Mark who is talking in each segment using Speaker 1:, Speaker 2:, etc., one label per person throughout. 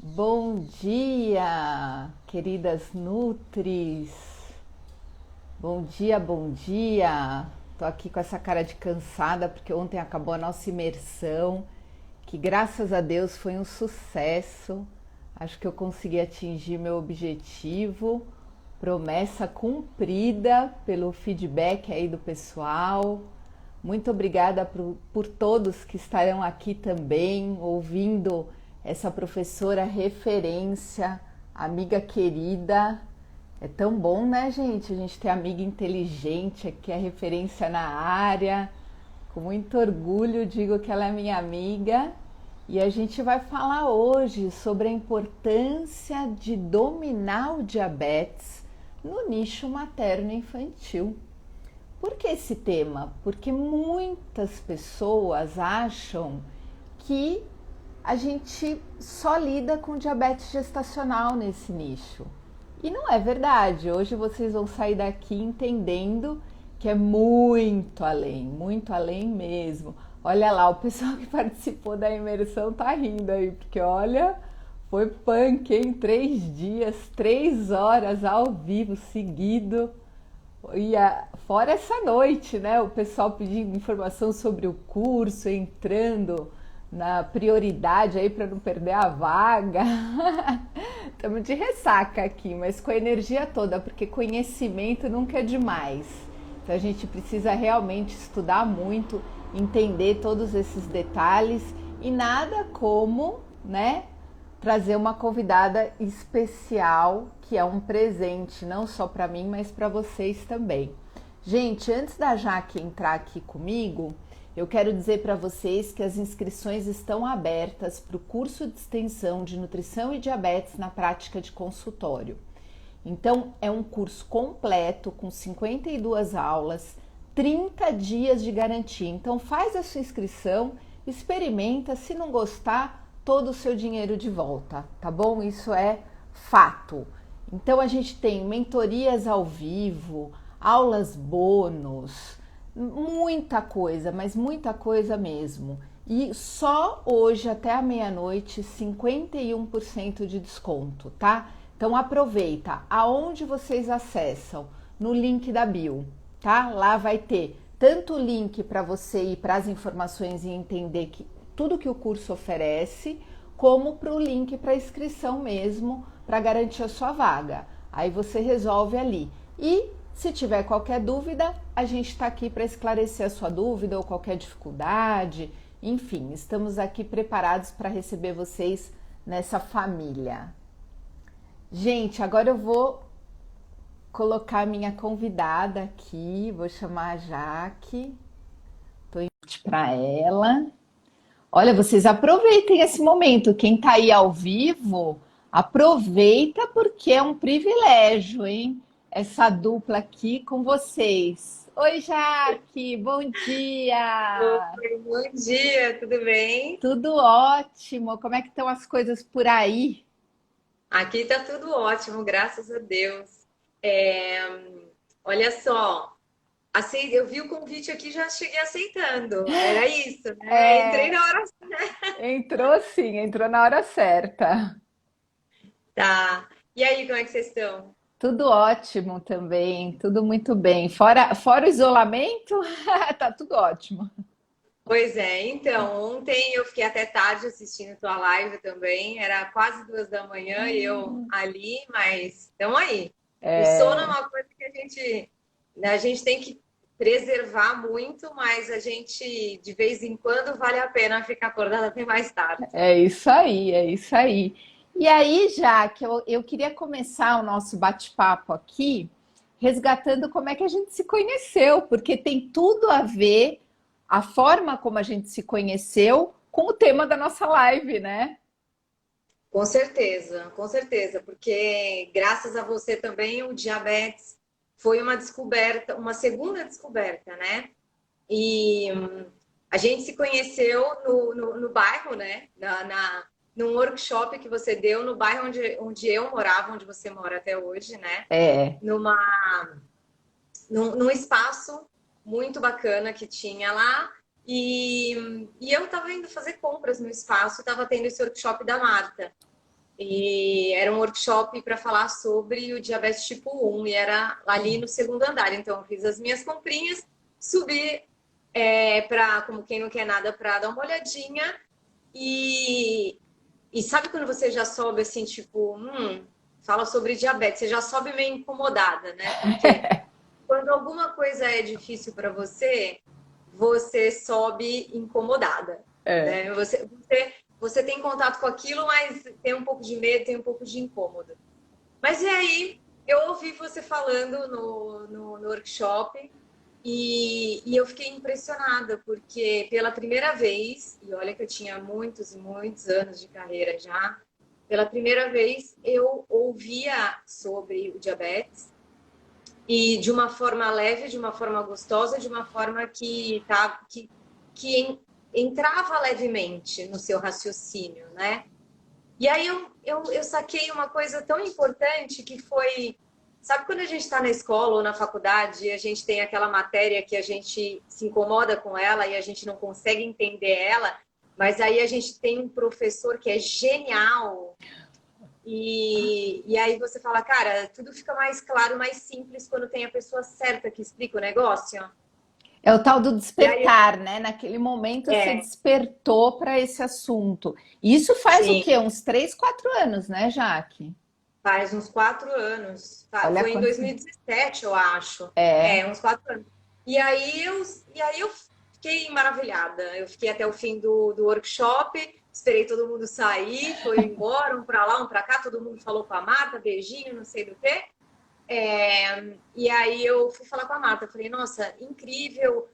Speaker 1: Bom dia, queridas Nutris. Bom dia, bom dia. Tô aqui com essa cara de cansada porque ontem acabou a nossa imersão, que graças a Deus foi um sucesso. Acho que eu consegui atingir meu objetivo. Promessa cumprida pelo feedback aí do pessoal. Muito obrigada por todos que estarão aqui também, ouvindo essa professora referência, amiga querida. É tão bom, né, gente? A gente ter amiga inteligente aqui, é referência na área. Com muito orgulho digo que ela é minha amiga. E a gente vai falar hoje sobre a importância de dominar o diabetes no nicho materno-infantil. Por que esse tema? Porque muitas pessoas acham que a gente só lida com diabetes gestacional nesse nicho. E não é verdade. Hoje vocês vão sair daqui entendendo que é muito além mesmo. Olha lá, o pessoal que participou da imersão tá rindo aí, porque olha, foi punk, hein? 3 dias, 3 horas ao vivo, seguido. Fora essa noite, né? O pessoal pedindo informação sobre o curso, entrando na prioridade aí para não perder a vaga. Estamos de ressaca aqui, mas com a energia toda, porque conhecimento nunca é demais. Então a gente precisa realmente estudar muito, entender todos esses detalhes e nada como, né, trazer uma convidada especial, que é um presente não só para mim, mas para vocês também. Gente, antes da Jaque entrar aqui comigo, eu quero dizer para vocês que as inscrições estão abertas para o curso de extensão de nutrição e diabetes na prática de consultório. Então, é um curso completo com 52 aulas, 30 dias de garantia. Então, faz a sua inscrição, experimenta, se não gostar, todo o seu dinheiro de volta, tá bom? Isso é fato. Então, a gente tem mentorias ao vivo, aulas bônus, muita coisa, mas muita coisa mesmo. E só hoje até a meia-noite, 51% de desconto, tá? Então aproveita. Aonde vocês acessam? No link da bio, tá? Lá vai ter tanto o link para você ir para as informações e entender tudo que o curso oferece, como para o link para inscrição mesmo, para garantir a sua vaga. Aí você resolve ali. E se tiver qualquer dúvida, a gente está aqui para esclarecer a sua dúvida ou qualquer dificuldade. Enfim, estamos aqui preparados para receber vocês nessa família. Gente, agora eu vou colocar a minha convidada aqui, vou chamar a Jaque, estou indo para ela. Olha, vocês aproveitem esse momento, quem está aí ao vivo, aproveita porque é um privilégio, hein? Essa dupla aqui com vocês. Oi, Jaque, bom dia!
Speaker 2: Oi, bom dia, tudo bem?
Speaker 1: Tudo ótimo, como é que estão as coisas por aí?
Speaker 2: Aqui tá tudo ótimo, graças a Deus. É, olha só, eu vi o convite aqui e já cheguei aceitando. Era isso, né? Entrei
Speaker 1: É,
Speaker 2: na hora
Speaker 1: entrou sim, entrou na hora certa.
Speaker 2: certa. E aí, como é que vocês estão?
Speaker 1: Tudo ótimo também, tudo muito bem. Fora o isolamento, tá tudo ótimo.
Speaker 2: Pois é, então, ontem eu fiquei até tarde assistindo tua live também, era quase 2 da manhã e eu ali, mas estamos aí. O sono é uma coisa que a gente tem que preservar muito, mas a gente, de vez em quando, vale a pena ficar acordada até mais tarde.
Speaker 1: É isso aí, é isso aí. E aí, já que eu queria começar o nosso bate-papo aqui, resgatando como é que a gente se conheceu, porque tem tudo a ver a forma como a gente se conheceu com o tema da nossa live, né?
Speaker 2: Com certeza, porque graças a você também o diabetes foi uma descoberta, uma segunda descoberta, né? E a gente se conheceu no bairro, né? Num workshop que você deu no bairro onde eu morava, onde você mora até hoje, né?
Speaker 1: É,
Speaker 2: Numa, num espaço muito bacana que tinha lá. E eu estava indo fazer compras no espaço, estava tendo esse workshop da Marta. E era um workshop para falar sobre o diabetes tipo 1 e era ali no segundo andar. Então, eu fiz as minhas comprinhas, subi para, como quem não quer nada, para dar uma olhadinha. E sabe quando você já sobe assim, tipo, fala sobre diabetes, você já sobe meio incomodada, né? Porque quando alguma coisa é difícil para você, você sobe incomodada, né? Você tem contato com aquilo, mas tem um pouco de medo, tem um pouco de incômodo. Mas e aí, eu ouvi você falando no workshop e eu fiquei impressionada, porque pela primeira vez, e olha que eu tinha muitos e muitos anos de carreira já, pela primeira vez eu ouvia sobre o diabetes e de uma forma leve, de uma forma gostosa, de uma forma que entrava levemente no seu raciocínio, né? E aí eu saquei uma coisa tão importante que foi... Sabe quando a gente está na escola ou na faculdade e a gente tem aquela matéria que a gente se incomoda com ela e a gente não consegue entender ela, mas aí a gente tem um professor que é genial e aí você fala, cara, tudo fica mais claro, mais simples quando tem a pessoa certa que explica o negócio.
Speaker 1: É o tal do
Speaker 2: E aí,
Speaker 1: despertar, né? Naquele momento você
Speaker 2: é,
Speaker 1: despertou para esse assunto. E isso faz o
Speaker 2: sim,
Speaker 1: quê? Uns 3, 4 anos, né, Jaque?
Speaker 2: faz uns 4 anos.
Speaker 1: Olha
Speaker 2: Foi em
Speaker 1: quanto.
Speaker 2: 2017, eu acho.
Speaker 1: É,
Speaker 2: Uns 4 anos. E aí eu fiquei maravilhada. Eu fiquei até o fim do workshop, esperei todo mundo sair, foi embora, um para lá, um para cá, todo mundo falou com a Marta, beijinho, não sei do quê. E aí eu fui falar com a Marta, falei, nossa, incrível,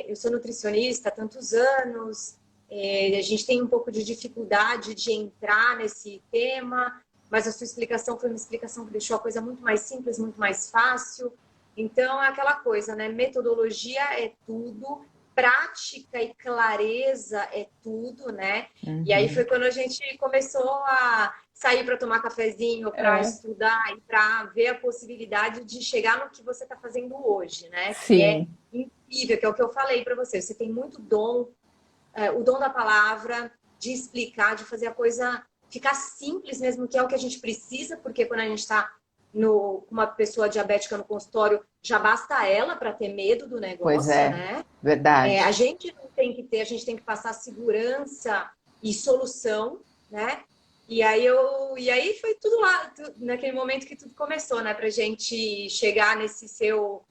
Speaker 2: eu sou nutricionista há tantos anos, a gente tem um pouco de dificuldade de entrar nesse tema, mas a sua explicação foi uma explicação que deixou a coisa muito mais simples, muito mais fácil. Então, é aquela coisa, né? Metodologia é tudo, prática e clareza é tudo, né? E aí foi
Speaker 1: uhum,
Speaker 2: quando a gente começou a sair para tomar cafezinho, para
Speaker 1: é,
Speaker 2: estudar e para ver a possibilidade de chegar no que você está fazendo hoje, né? Que é
Speaker 1: sim.
Speaker 2: incrível, que é o que eu falei para você. Você tem muito dom, o dom da palavra, de explicar, de fazer a coisa ficar simples mesmo, que é o que a gente precisa, porque quando a gente está com uma pessoa diabética no consultório, já basta ela para ter medo do
Speaker 1: Pois
Speaker 2: negócio,
Speaker 1: é,
Speaker 2: né? A
Speaker 1: verdade.
Speaker 2: gente não tem que ter, a gente tem que passar segurança e solução, né? E aí foi tudo lá, naquele momento que tudo começou, né? Pra gente chegar nesse seu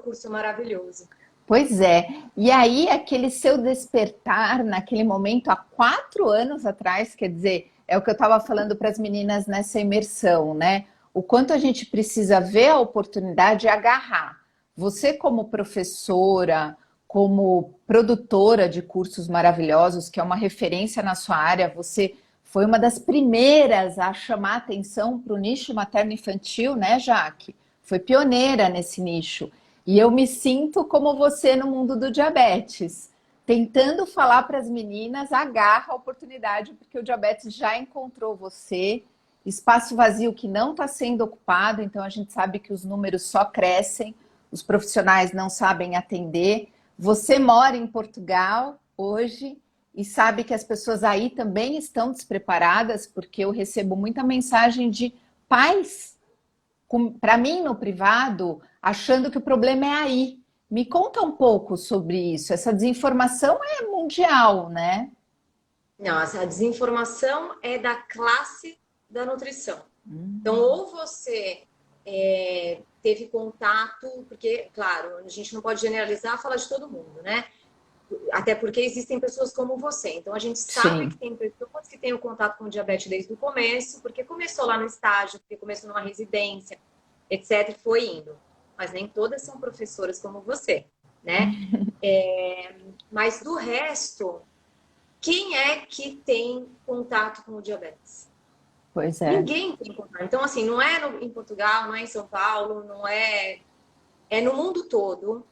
Speaker 2: curso maravilhoso.
Speaker 1: Pois é. E aí, aquele seu despertar naquele momento, há 4 anos atrás, quer dizer, é o que eu estava falando para as meninas nessa imersão, né? O quanto a gente precisa ver a oportunidade e agarrar. Você, como professora, como produtora de cursos maravilhosos, que é uma referência na sua área, você foi uma das primeiras a chamar atenção para o nicho materno-infantil, né, Jaque? Foi pioneira nesse nicho. E eu me sinto como você no mundo do diabetes, tentando falar para as meninas, agarra a oportunidade, porque o diabetes já encontrou você, espaço vazio que não está sendo ocupado, então a gente sabe que os números só crescem, os profissionais não sabem atender. Você mora em Portugal hoje e sabe que as pessoas aí também estão despreparadas, porque eu recebo muita mensagem de pais para mim no privado, achando que o problema é aí. Me conta um pouco sobre isso. Essa desinformação é mundial, né?
Speaker 2: Não, a desinformação é da classe da nutrição. Então, ou você teve contato, porque, claro, a gente não pode generalizar, falar de todo mundo, né? Até porque existem pessoas como você. Então, a gente sabe que
Speaker 1: Sim.
Speaker 2: tem pessoas que têm o contato com o diabetes desde o começo, porque começou lá no estágio, porque começou numa residência, etc., e foi indo. Mas nem todas são professoras como você, né? Mas do resto, quem é que tem contato com o diabetes?
Speaker 1: Pois é.
Speaker 2: Ninguém tem contato. Então, assim, não é em Portugal, não é em São Paulo, não é. É no mundo todo.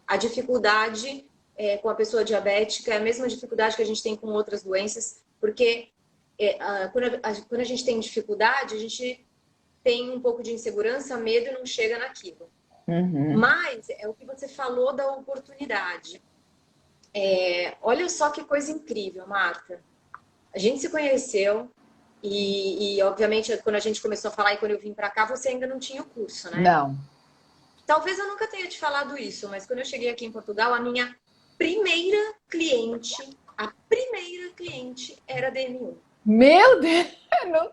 Speaker 2: A dificuldade com a pessoa diabética é a mesma dificuldade que a gente tem com outras doenças, porque quando a gente tem dificuldade, a gente tem um pouco de insegurança, medo e não chega naquilo.
Speaker 1: Uhum.
Speaker 2: Mas é o que você falou da oportunidade. Olha só que coisa incrível, Marta. A gente se conheceu obviamente, quando a gente começou a falar e quando eu vim para cá, você ainda não tinha o curso, né?
Speaker 1: Não.
Speaker 2: Talvez eu nunca tenha te falado isso, mas quando eu cheguei aqui em Portugal, a minha primeira cliente, a primeira cliente era DM1.
Speaker 1: Meu Deus,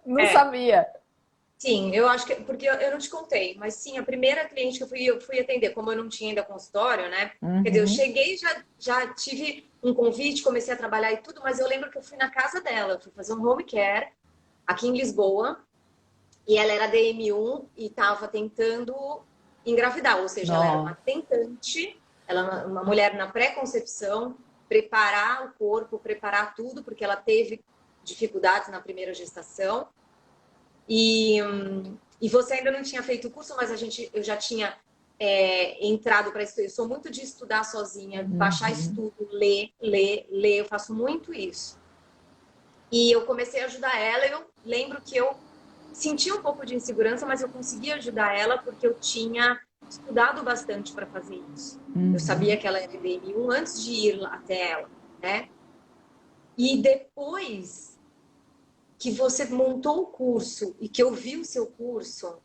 Speaker 1: não
Speaker 2: É,
Speaker 1: sabia.
Speaker 2: sim, eu acho que, porque eu não te contei, mas sim, a primeira cliente que eu fui atender, como eu não tinha ainda consultório, né? Quer dizer, eu
Speaker 1: Uhum.
Speaker 2: cheguei, já tive um convite, comecei a trabalhar e tudo, mas eu lembro que eu fui na casa dela, eu fui fazer um home care aqui em Lisboa, e ela era DM1 e estava tentando engravidar, ou seja, ela era uma
Speaker 1: Nossa.
Speaker 2: tentante, ela era uma mulher na pré-concepção, preparar o corpo, preparar tudo, porque ela teve dificuldades na primeira gestação. E, e você ainda não tinha feito o curso, mas eu já tinha entrado para estudar. Eu sou muito de estudar sozinha, baixar
Speaker 1: Uhum.
Speaker 2: estudo, ler, ler, ler. Eu faço muito isso. E eu comecei a ajudar ela. Eu lembro que eu senti um pouco de insegurança, mas eu consegui ajudar ela porque eu tinha estudado bastante para fazer isso. Eu sabia
Speaker 1: Uhum.
Speaker 2: que ela era DM1 antes de ir até ela, né? E depois que você montou o curso e que eu vi o seu curso,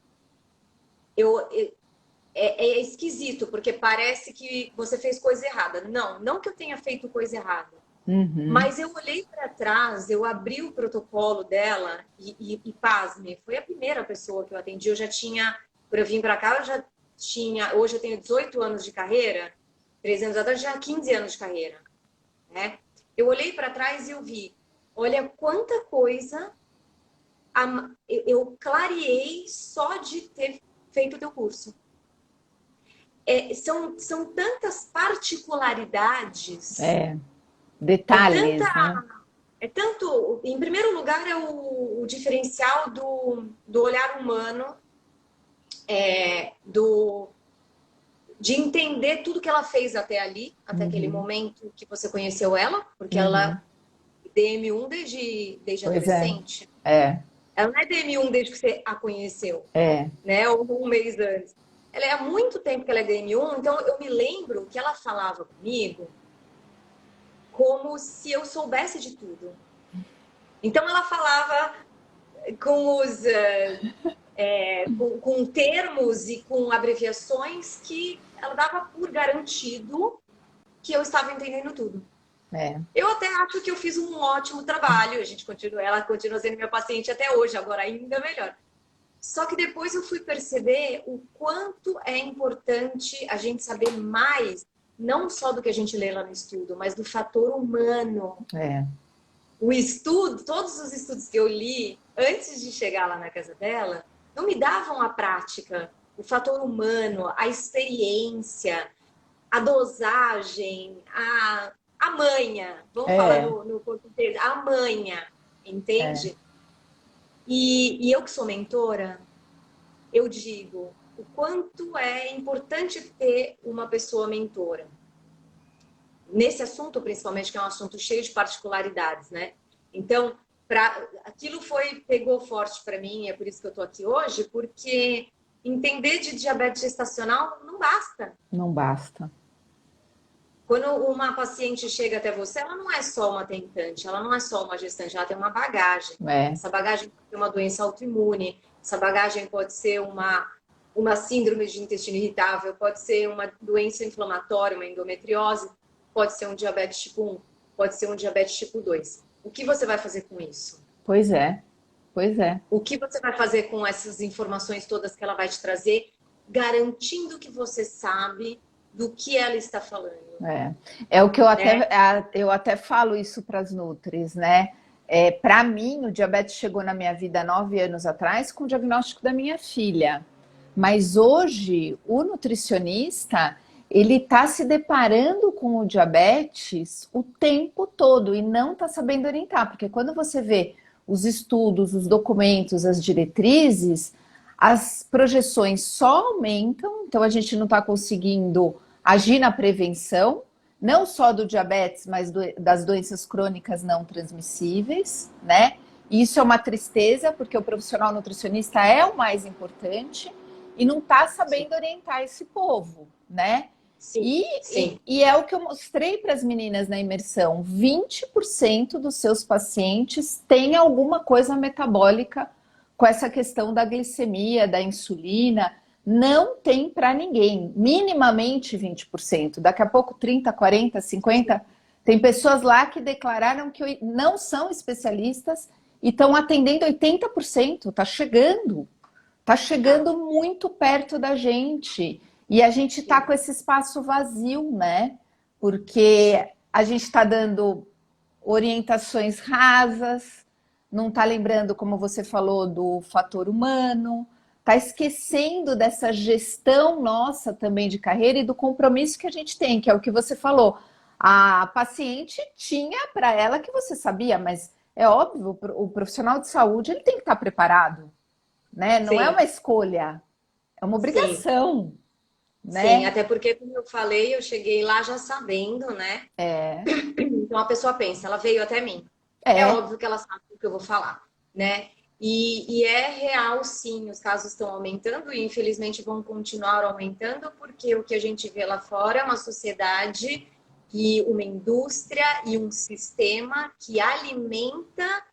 Speaker 2: é esquisito, porque parece que você fez coisa errada. Não, não que eu tenha feito coisa errada.
Speaker 1: Uhum.
Speaker 2: Mas eu olhei para trás, eu abri o protocolo dela e pasme, foi a primeira pessoa que eu atendi. Eu já tinha, quando eu vim para cá, eu já tinha, hoje eu tenho 18 anos de carreira, 3 anos atrás eu tinha 15 anos de carreira, né? Eu olhei para trás e eu vi, olha quanta coisa eu clareei só de ter feito o teu curso. São tantas particularidades,
Speaker 1: É,
Speaker 2: é tanta
Speaker 1: detalhes, né?
Speaker 2: É tanto, em primeiro lugar, é o diferencial do olhar humano, de entender tudo que ela fez até ali, até aquele
Speaker 1: Uhum.
Speaker 2: momento que você conheceu ela, porque ela
Speaker 1: Uhum.
Speaker 2: é DM1 desde
Speaker 1: Pois é.
Speaker 2: adolescente.
Speaker 1: É,
Speaker 2: Ela não é DM1 desde que você a conheceu,
Speaker 1: é.
Speaker 2: né? Ou um mês antes. Ela é há muito tempo que ela é DM1, então eu me lembro que ela falava comigo como se eu soubesse de tudo. Então ela falava com os com termos e com abreviações que ela dava por garantido que eu estava entendendo tudo.
Speaker 1: É.
Speaker 2: Eu até acho que eu fiz um ótimo trabalho, ela continua sendo minha paciente até hoje, agora ainda melhor. Só que depois eu fui perceber o quanto é importante a gente saber mais, não só do que a gente lê lá no estudo, mas do fator humano.
Speaker 1: É.
Speaker 2: O estudo, todos os estudos que eu li antes de chegar lá na casa dela, não me davam a prática, o fator humano, a experiência, a dosagem, a manha, vamos falar
Speaker 1: É.
Speaker 2: no português, a manha,
Speaker 1: É.
Speaker 2: entende? E eu que sou mentora, eu digo o quanto é importante ter uma pessoa mentora. Nesse assunto, principalmente, que é um assunto cheio de particularidades, né? Então, aquilo pegou forte para mim, é por isso que eu estou aqui hoje, porque entender de diabetes gestacional não basta.
Speaker 1: Não basta.
Speaker 2: Quando uma paciente chega até você, ela não é só uma tentante, ela não é só uma gestante, ela tem uma bagagem.
Speaker 1: É.
Speaker 2: Essa bagagem pode ser uma doença autoimune, essa bagagem pode ser uma síndrome de intestino irritável, pode ser uma doença inflamatória, uma endometriose, pode ser um diabetes tipo 1, pode ser um diabetes tipo 2. O que você vai fazer com isso?
Speaker 1: Pois é. Pois é.
Speaker 2: O que você vai fazer com essas informações todas que ela vai te trazer, garantindo que você sabe do que ela está falando,
Speaker 1: É, é o que
Speaker 2: né?
Speaker 1: eu até falo isso para as nutris, né? É, para mim, o diabetes chegou na minha vida 9 anos atrás com o diagnóstico da minha filha. Mas hoje, o nutricionista, ele está se deparando com o diabetes o tempo todo e não está sabendo orientar, porque quando você vê os estudos, os documentos, as diretrizes, as projeções só aumentam, então a gente não está conseguindo agir na prevenção, não só do diabetes, mas das doenças crônicas não transmissíveis, né? E isso é uma tristeza, porque o profissional nutricionista é o mais importante e não está sabendo orientar esse povo, né?
Speaker 2: Sim, sim.
Speaker 1: E é o que eu mostrei para as meninas na imersão: 20% dos seus pacientes têm alguma coisa metabólica com essa questão da glicemia, da insulina. Não tem para ninguém, minimamente 20%. Daqui a pouco 30, 40, 50. Tem pessoas lá que declararam que não são especialistas e estão atendendo 80%. Tá chegando muito perto da gente. E a gente tá com esse espaço vazio, né? Porque a gente está dando orientações rasas, não está lembrando, como você falou, do fator humano, está esquecendo dessa gestão nossa também de carreira e do compromisso que a gente tem, que é o que você falou. A paciente tinha para ela que você sabia, mas é óbvio, o profissional de saúde ele tem que estar preparado, né? Não é
Speaker 2: Sim,
Speaker 1: uma escolha, é uma
Speaker 2: sim.
Speaker 1: obrigação,
Speaker 2: Sim,
Speaker 1: né?
Speaker 2: até porque, como eu falei, eu cheguei lá já sabendo, né?
Speaker 1: É,
Speaker 2: Então a pessoa pensa, ela veio até mim. É
Speaker 1: é,
Speaker 2: óbvio que ela sabe o que eu vou falar, né? E é real, sim, os casos estão aumentando e infelizmente vão continuar aumentando, porque o que a gente vê lá fora é uma sociedade e uma indústria e um sistema que alimenta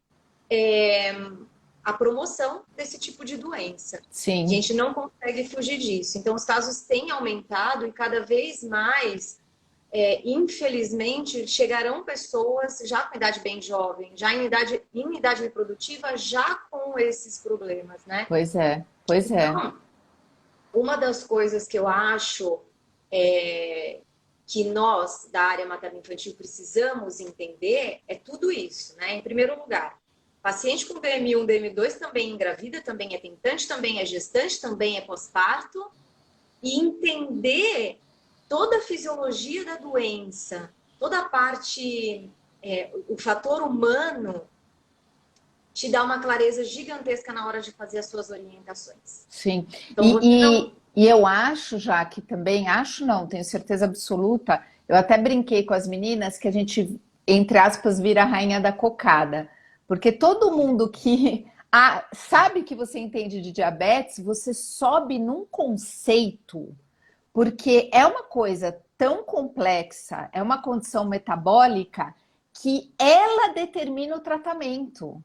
Speaker 2: a promoção desse tipo de doença. A
Speaker 1: sim,
Speaker 2: gente não consegue fugir disso. Então, os casos têm aumentado e cada vez mais, infelizmente, chegarão pessoas já com idade bem jovem, já em idade reprodutiva, já com esses problemas, né?
Speaker 1: pois é, pois é.
Speaker 2: Então, uma das coisas que eu acho que nós, da área materno-infantil, precisamos entender é tudo isso, né? Em primeiro lugar, paciente com DM1, DM2 também engravida, também é tentante, também é gestante, também é pós-parto, e entender toda a fisiologia da doença, toda a parte, o fator humano, te dá uma clareza gigantesca na hora de fazer as suas orientações.
Speaker 1: Sim,
Speaker 2: Então, você não.
Speaker 1: e eu acho já que também, acho não, tenho certeza absoluta, eu até brinquei com as meninas que a gente, entre aspas, vira a rainha da cocada, porque todo mundo que sabe que você entende de diabetes, você sobe num conceito, porque é uma coisa tão complexa, é uma condição metabólica que ela determina o tratamento.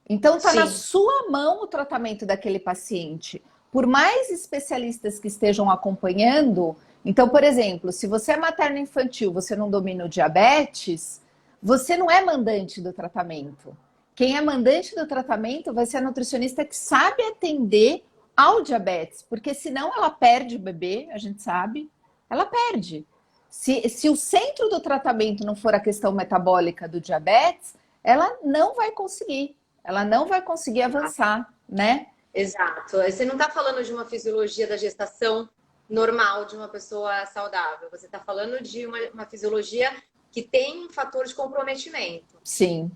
Speaker 1: Então, está na
Speaker 2: Sim,
Speaker 1: sua mão o tratamento daquele paciente. Por mais especialistas que estejam acompanhando, então, por exemplo, se você é materno-infantil, você não domina o diabetes, você não é mandante do tratamento. Quem é mandante do tratamento vai ser a nutricionista que sabe atender ao diabetes, porque senão ela perde o bebê, a gente sabe, ela perde. Se o centro do tratamento não for a questão metabólica do diabetes, ela não vai conseguir. Ela não vai conseguir avançar, né?
Speaker 2: exato. Você não está falando de uma fisiologia da gestação normal de uma pessoa saudável. Você está falando de uma fisiologia que tem um fator de comprometimento.
Speaker 1: Sim,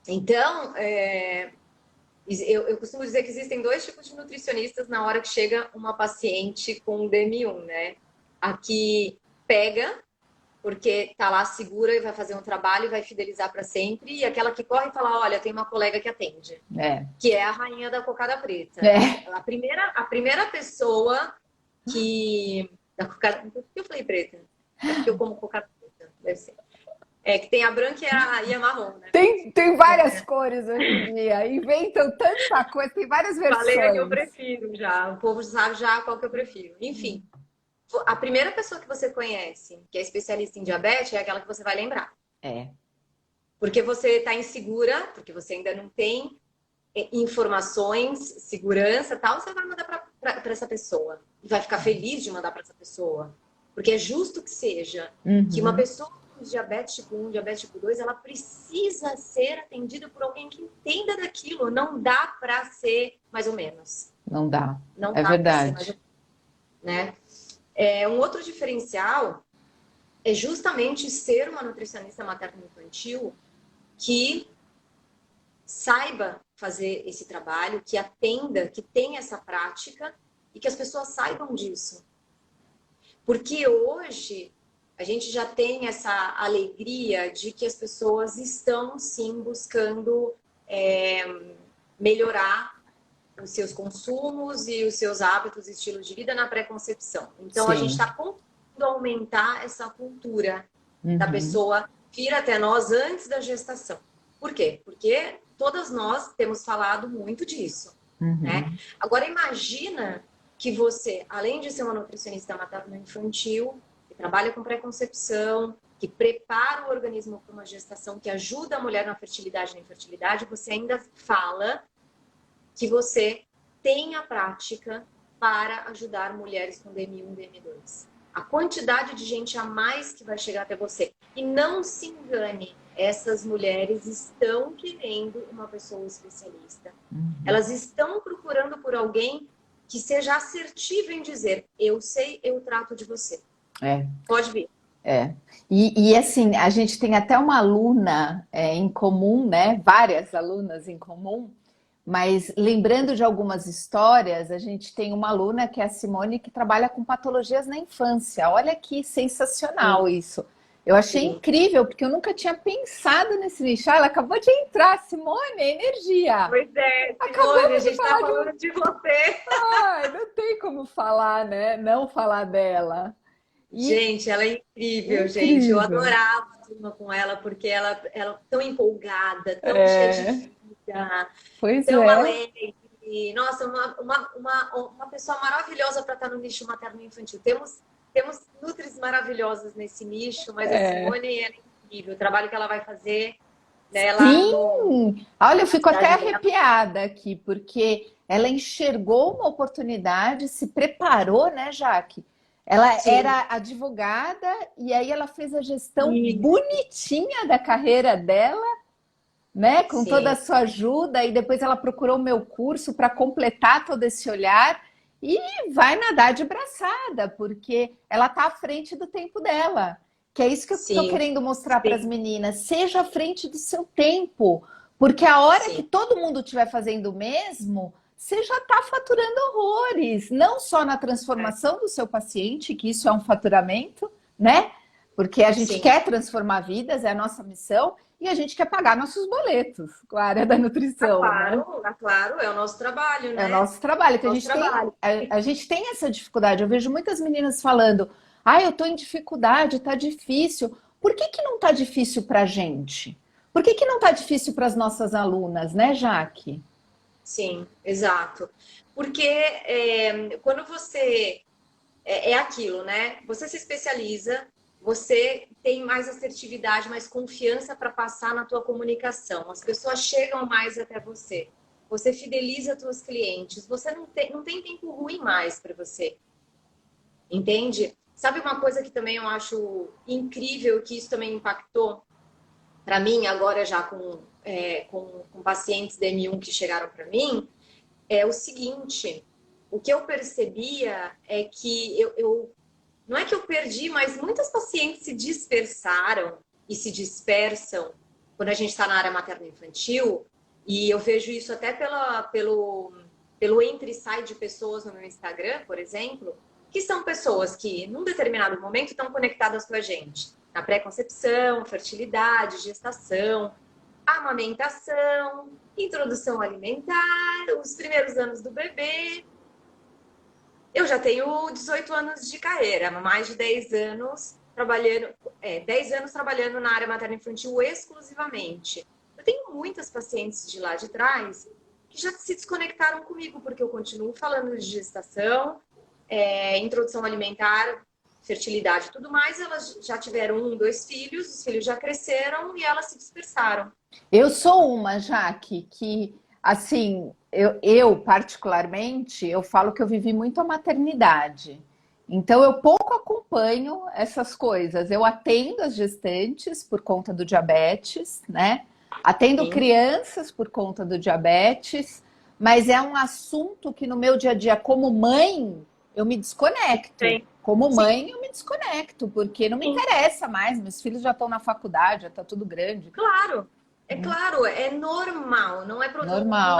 Speaker 2: Então, eu costumo dizer que existem dois tipos de nutricionistas na hora que chega uma paciente com DM1, né? A que pega, porque tá lá segura e vai fazer um trabalho e vai fidelizar para sempre, e aquela que corre e fala: olha, tem uma colega que atende,
Speaker 1: é.
Speaker 2: que é a rainha da cocada preta.
Speaker 1: É.
Speaker 2: A primeira pessoa que. Da cocada. Por que eu falei preta? É porque eu como cocada preta, deve ser. É que tem a branca e a marrom, né?
Speaker 1: Tem várias cores hoje em dia, inventam tanta coisa, tem várias
Speaker 2: Falei a que eu
Speaker 1: versões.
Speaker 2: prefiro já. O povo sabe já qual que eu prefiro. Enfim, a primeira pessoa que você conhece, que é especialista em diabetes, é aquela que você vai lembrar.
Speaker 1: É,
Speaker 2: Porque você está insegura, porque você ainda não tem informações, segurança, tal, você vai mandar para essa pessoa. E vai ficar feliz de mandar para essa pessoa. Porque é justo que seja que uma
Speaker 1: uhum.
Speaker 2: pessoa com diabetes tipo 1, diabetes tipo 2, ela precisa ser atendida por alguém que entenda daquilo. Não dá para ser mais ou menos.
Speaker 1: Não dá,
Speaker 2: Não
Speaker 1: é
Speaker 2: dá para ser mais ou
Speaker 1: verdade.
Speaker 2: menos, né? Um outro diferencial é justamente ser uma nutricionista materno-infantil que saiba fazer esse trabalho, que atenda, que tenha essa prática e que as pessoas saibam disso. Porque hoje a gente já tem essa alegria de que as pessoas estão sim buscando melhorar os seus consumos e os seus hábitos e estilos de vida na pré-concepção. Então a gente
Speaker 1: Sim,
Speaker 2: está conseguido aumentar essa cultura da
Speaker 1: Uhum.
Speaker 2: pessoa vir até nós antes da gestação. Por quê? Porque todas nós temos falado muito disso, né?
Speaker 1: Uhum.
Speaker 2: Agora imagina que você, além de ser uma nutricionista materno-infantil, que trabalha com pré-concepção, que prepara o organismo para uma gestação, que ajuda a mulher na fertilidade e na infertilidade, você ainda fala que você tem a prática para ajudar mulheres com DM1 e DM2. A quantidade de gente a mais que vai chegar até você. E não se engane, essas mulheres estão querendo uma pessoa especialista.
Speaker 1: Uhum.
Speaker 2: Elas estão procurando por alguém que seja assertivo em dizer, eu sei, eu trato de você.
Speaker 1: É.
Speaker 2: Pode vir.
Speaker 1: É. E assim, a gente tem até uma aluna em comum, né? Várias alunas em comum, mas lembrando de algumas histórias, a gente tem uma aluna que é a Simone, que trabalha com patologias na infância. Olha que sensacional
Speaker 2: Sim,
Speaker 1: isso. Eu achei
Speaker 2: sim.
Speaker 1: incrível, porque eu nunca tinha pensado nesse nicho. Ah, ela acabou de entrar, Simone, energia.
Speaker 2: Pois é, Simone, a
Speaker 1: Acabamos de
Speaker 2: gente está
Speaker 1: falar de um.
Speaker 2: falando de você.
Speaker 1: Ai, não tem como falar, né? Não falar dela. E
Speaker 2: Gente, ela é incrível, gente. Eu
Speaker 1: incrível.
Speaker 2: adorava a turma com ela, porque ela é tão empolgada, tão cheia de
Speaker 1: É,
Speaker 2: vida,
Speaker 1: pois
Speaker 2: tão
Speaker 1: é.
Speaker 2: alegre. Nossa, uma pessoa maravilhosa para estar no nicho materno-infantil. Temos nutris maravilhosas nesse nicho, mas a
Speaker 1: É.
Speaker 2: Simone é incrível. O trabalho que ela vai fazer, né, lá no,
Speaker 1: Sim! Olha, eu
Speaker 2: na
Speaker 1: fico até
Speaker 2: cidade dela.
Speaker 1: arrepiada aqui, porque ela enxergou uma oportunidade, se preparou, né, Jaque? Ela
Speaker 2: Sim,
Speaker 1: era advogada e aí ela fez a gestão
Speaker 2: e,
Speaker 1: bonitinha da carreira dela, né, com toda a
Speaker 2: sim,
Speaker 1: sua ajuda, e depois ela procurou o meu curso para completar todo esse olhar e vai nadar de braçada, porque ela está à frente do tempo dela. Que é isso que eu estou
Speaker 2: sim,
Speaker 1: querendo mostrar para as
Speaker 2: sim,
Speaker 1: meninas. Seja à frente do seu tempo, porque a hora que
Speaker 2: sim.
Speaker 1: todo mundo estiver fazendo o mesmo, você já está faturando horrores, não só na
Speaker 2: É,
Speaker 1: transformação do seu paciente, que isso é um faturamento, né? Porque a gente
Speaker 2: sim.
Speaker 1: quer transformar vidas, é a nossa missão, e a gente quer pagar nossos boletos com a área da nutrição, né?
Speaker 2: Claro, é o nosso trabalho,
Speaker 1: É o
Speaker 2: né?
Speaker 1: nosso trabalho, que a
Speaker 2: Nosso
Speaker 1: gente tem,
Speaker 2: trabalho.
Speaker 1: a gente tem essa dificuldade. Eu vejo muitas meninas falando, ah, eu estou em dificuldade, está difícil. Por que, que não está difícil para a gente? Por que, que não está difícil para as nossas alunas, né, Jaque?
Speaker 2: Sim, exato. Porque quando você é aquilo, né? Você se especializa, você tem mais assertividade, mais confiança para passar na tua comunicação. As pessoas chegam mais até você. Você fideliza suas clientes. Você não tem tempo ruim mais para você. Entende? Sabe uma coisa que também eu acho incrível, que isso também impactou para mim, agora já com pacientes DM1 que chegaram para mim, é o seguinte: o que eu percebia é que não é que eu perdi, mas muitas pacientes se dispersaram e se dispersam quando a gente está na área materno-infantil, e eu vejo isso até pelo entre e sai de pessoas no meu Instagram, por exemplo, que são pessoas que, num determinado momento, estão conectadas com a gente. Na pré-concepção, fertilidade, gestação, amamentação, introdução alimentar, os primeiros anos do bebê. Eu já tenho 18 anos de carreira, mais de 10 anos trabalhando, 10 anos trabalhando na área materno-infantil exclusivamente. Eu tenho muitas pacientes de lá de trás que já se desconectaram comigo, porque eu continuo falando de gestação, introdução alimentar, fertilidade e tudo mais. Elas já tiveram 1, 2 filhos, os filhos já cresceram e elas se dispersaram.
Speaker 1: Eu sou uma, Jaque, que, assim, eu particularmente, eu falo que eu vivi muito a maternidade. Então, eu pouco acompanho essas coisas. Eu atendo as gestantes por conta do diabetes, né? Atendo
Speaker 2: Sim,
Speaker 1: crianças por conta do diabetes, mas é um assunto que no meu dia a dia, como mãe, eu me desconecto.
Speaker 2: tem.
Speaker 1: Como
Speaker 2: Sim,
Speaker 1: mãe, eu me desconecto, porque não me
Speaker 2: sim.
Speaker 1: interessa mais. Meus filhos já estão na faculdade, já está tudo grande.
Speaker 2: Claro, é claro, é normal, não é
Speaker 1: Normal.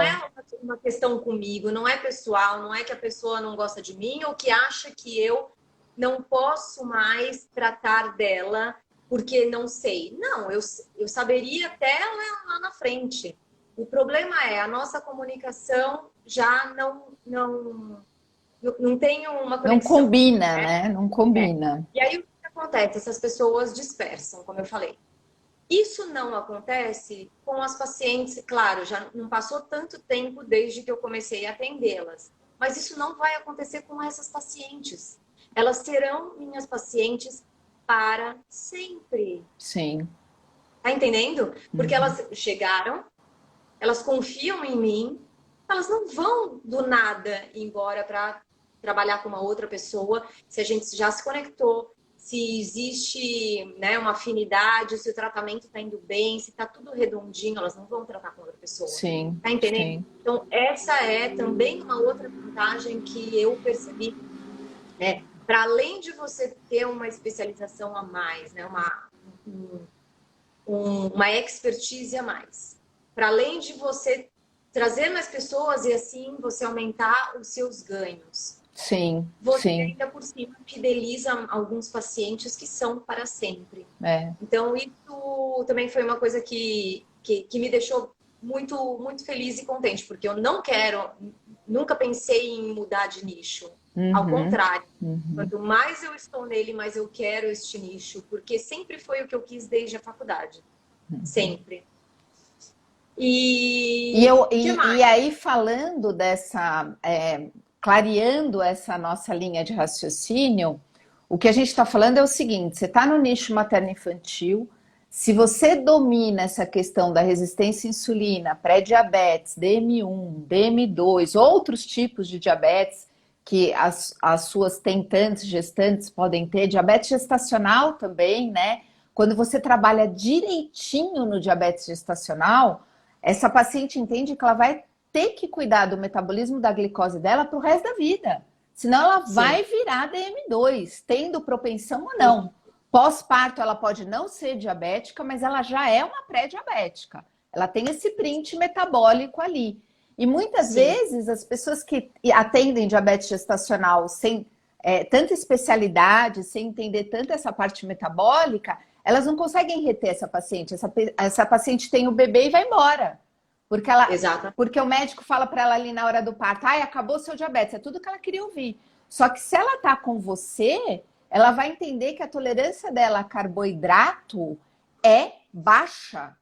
Speaker 2: uma questão comigo, não é pessoal, não é que a pessoa não gosta de mim ou que acha que eu não posso mais tratar dela porque não sei. Não, eu saberia até lá na frente. O problema é a nossa comunicação já não tem uma
Speaker 1: Não
Speaker 2: conexão,
Speaker 1: combina,
Speaker 2: né?
Speaker 1: né? Não combina.
Speaker 2: E aí o que acontece? Essas pessoas dispersam, como eu falei. Isso não acontece com as pacientes, claro, já não passou tanto tempo desde que eu comecei a atendê-las, mas isso não vai acontecer com essas pacientes. Elas serão minhas pacientes para sempre.
Speaker 1: Sim.
Speaker 2: Tá entendendo? Porque elas chegaram, elas confiam em mim, elas não vão do nada embora para trabalhar com uma outra pessoa, se a gente já se conectou, se existe, né, uma afinidade, se o tratamento está indo bem, se está tudo redondinho, elas não vão tratar com outra pessoa.
Speaker 1: Sim.
Speaker 2: Tá entendendo?
Speaker 1: Sim.
Speaker 2: Então, essa é também uma outra vantagem que eu percebi, né? Para além de você ter uma especialização a mais, né, uma expertise a mais, para além de você trazer mais pessoas e assim você aumentar os seus ganhos.
Speaker 1: Sim,
Speaker 2: Você
Speaker 1: sim.
Speaker 2: ainda por cima fideliza alguns pacientes que são para sempre.
Speaker 1: É.
Speaker 2: Então, isso também foi uma coisa que me deixou muito, muito feliz e contente, porque eu não quero, nunca pensei em mudar de nicho. Ao contrário, quanto mais eu estou nele, mais eu quero este nicho, porque sempre foi o que eu quis desde a faculdade. Sempre.
Speaker 1: E aí, falando dessa, clareando essa nossa linha de raciocínio, o que a gente está falando é o seguinte: você está no nicho materno-infantil, se você domina essa questão da resistência à insulina, pré-diabetes, DM1, DM2, outros tipos de diabetes que as suas tentantes, gestantes podem ter, diabetes gestacional também, né? Quando você trabalha direitinho no diabetes gestacional, essa paciente entende que ela vai ter que cuidar do metabolismo da glicose dela para o resto da vida. Senão ela vai virar DM2, tendo propensão ou não. Pós-parto, ela pode não ser diabética, mas ela já é uma pré-diabética. Ela tem esse print metabólico ali. E muitas vezes as pessoas que atendem diabetes gestacional sem tanta especialidade, sem entender tanto essa parte metabólica, elas não conseguem reter essa paciente. Essa paciente tem o bebê e vai embora. Porque o médico fala para ela ali na hora do parto: ai, acabou seu diabetes, é tudo que ela queria ouvir. Só que se ela tá com você, ela vai entender que a tolerância dela a carboidrato é baixa,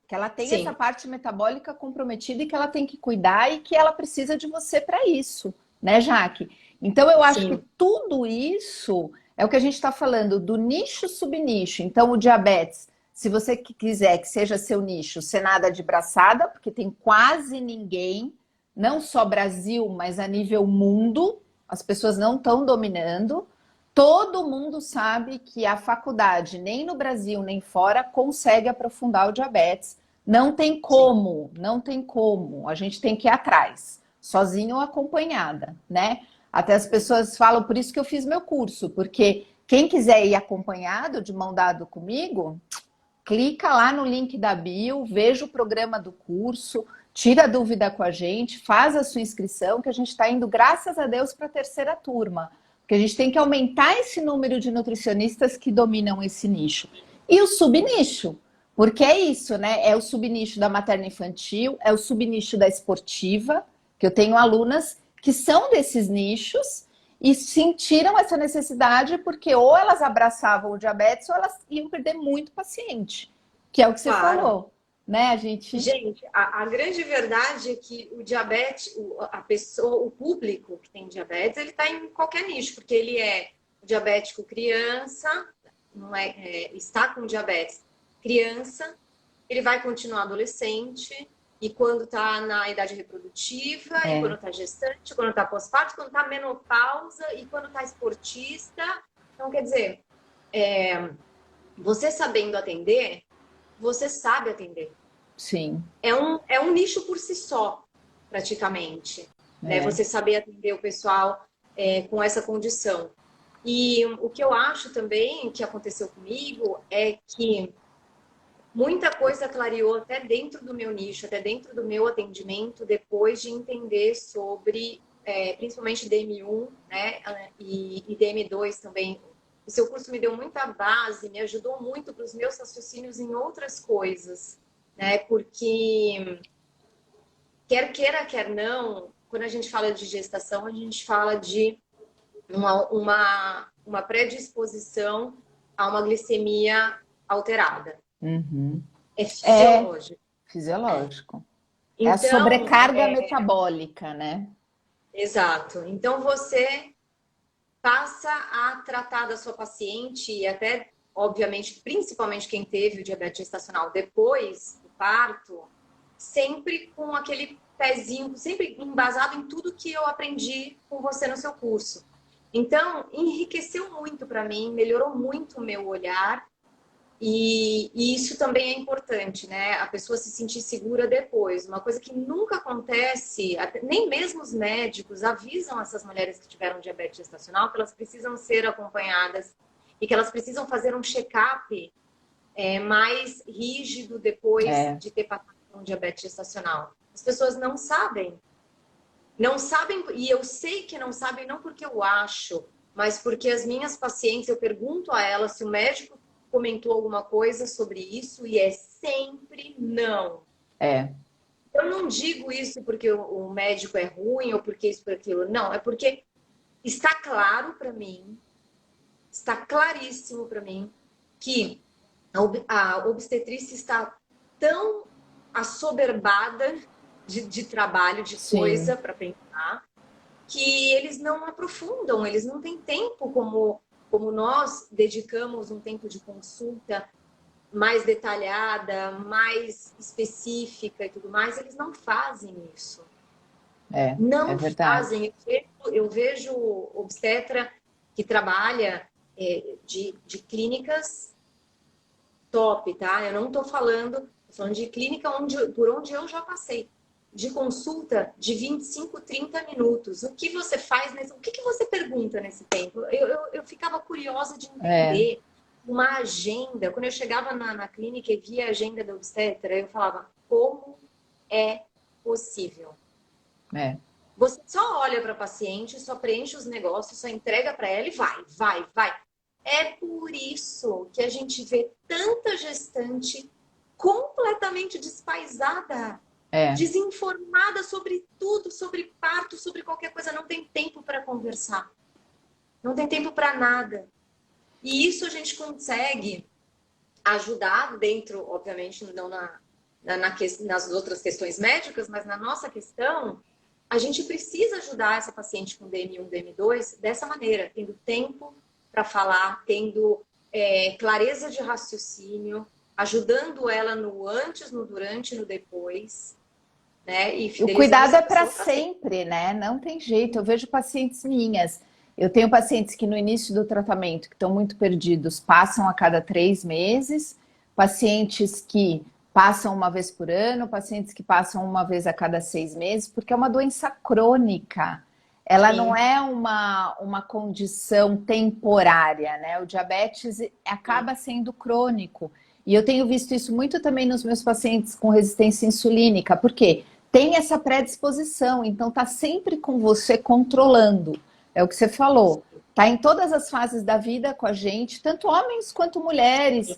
Speaker 1: que ela tem essa parte metabólica comprometida e que ela tem que cuidar e que ela precisa de você para isso, né, Jaque? Então eu acho que tudo isso é o que a gente está falando do nicho subnicho. Então o diabetes, se você quiser que seja seu nicho, ser nada de braçada, porque tem quase ninguém, não só Brasil, mas a nível mundo, as pessoas não estão dominando. Todo mundo sabe que a faculdade, nem no Brasil nem fora, consegue aprofundar o diabetes. Não tem como, não tem como. A gente tem que ir atrás, sozinho ou acompanhada, né? Até as pessoas falam, por isso que eu fiz meu curso, porque quem quiser ir acompanhado, de mão dada comigo, clica lá no link da bio, veja o programa do curso, tira a dúvida com a gente, faz a sua inscrição, que a gente está indo, graças a Deus, para a terceira turma. Porque a gente tem que aumentar esse número de nutricionistas que dominam esse nicho. E o subnicho, porque é isso, né? É o subnicho da materno-infantil, é o subnicho da esportiva, que eu tenho alunas que são desses nichos e sentiram essa necessidade porque ou elas abraçavam o diabetes ou elas iam perder muito paciente, que é o que você falou, né?
Speaker 2: Gente, a grande verdade é que o diabetes, a pessoa, o público que tem diabetes, ele está em qualquer nicho, porque ele é diabético criança, não está com diabetes criança, ele vai continuar adolescente, e quando está na idade reprodutiva, e quando está gestante, quando está pós-parto, quando está menopausa, e quando está esportista. Então, quer dizer, você sabendo atender, você sabe atender.
Speaker 1: Sim.
Speaker 2: É um nicho por si só, praticamente. Né? Você saber atender o pessoal com essa condição. E o que eu acho também que aconteceu comigo é que muita coisa clareou até dentro do meu nicho, até dentro do meu atendimento, depois de entender sobre, principalmente DM1, né? E DM2 também. O seu curso me deu muita base, me ajudou muito para os meus raciocínios em outras coisas, né? Porque, quer queira, quer não, quando a gente fala de gestação, a gente fala de uma predisposição a uma glicemia alterada.
Speaker 1: Uhum.
Speaker 2: É fisiológico.
Speaker 1: Fisiológico. É a
Speaker 2: Então,
Speaker 1: sobrecarga metabólica, né?
Speaker 2: exato. Então, você passa a tratar da sua paciente e até, obviamente, principalmente quem teve o diabetes gestacional depois do parto, sempre com aquele pezinho, sempre embasado em tudo que eu aprendi com você no seu curso. Então, enriqueceu muito para mim, melhorou muito o meu olhar e isso também é importante, né? A pessoa se sentir segura depois. Uma coisa que nunca acontece, nem mesmo os médicos avisam essas mulheres que tiveram diabetes gestacional que elas precisam ser acompanhadas e que elas precisam fazer um check-up mais rígido depois de ter passado por um diabetes gestacional. As pessoas não sabem. Não sabem, e eu sei que não sabem não porque eu acho, mas porque as minhas pacientes, eu pergunto a elas se o médico comentou alguma coisa sobre isso e é sempre não. Eu não digo isso porque o médico é ruim ou porque isso, por aquilo. Não, é porque está claro para mim, está claríssimo para mim que a obstetrícia está tão assoberbada de trabalho, de coisa para pensar, que eles não aprofundam, eles não têm tempo como nós dedicamos um tempo de consulta mais detalhada, mais específica e tudo mais, eles não fazem isso. Não fazem. Eu vejo obstetra que trabalha de clínicas top, tá? Eu não tô falando de clínica por onde eu já passei. De consulta de 25, 30 minutos. O que você faz o que você pergunta nesse tempo? Eu ficava curiosa de entender uma agenda. Quando eu chegava na clínica e via a agenda da obstetra, eu falava, como é possível? Você só olha para a paciente, só preenche os negócios, só entrega para ela e vai. É por isso que a gente vê tanta gestante completamente despaisada, desinformada sobre tudo, sobre parto, sobre qualquer coisa. Não tem tempo para conversar. Não tem tempo para nada. E isso a gente consegue ajudar dentro, obviamente, não nas outras questões médicas, mas na nossa questão, a gente precisa ajudar essa paciente com DM1, DM2 dessa maneira, tendo tempo para falar, tendo clareza de raciocínio, ajudando ela no antes, no durante, no depois, né? E
Speaker 1: o cuidado é para sempre, né? Não tem jeito. Eu vejo pacientes minhas. Eu tenho pacientes que no início do tratamento, que estão muito perdidos, passam a cada 3 meses, pacientes que passam uma vez por ano, pacientes que passam uma vez a cada 6 meses, porque é uma doença crônica. Ela não é uma condição temporária, né? O diabetes acaba sendo crônico. E eu tenho visto isso muito também nos meus pacientes com resistência insulínica, porque tem essa predisposição, então tá sempre com você controlando. É o que você falou. Tá em todas as fases da vida com a gente, tanto homens quanto mulheres,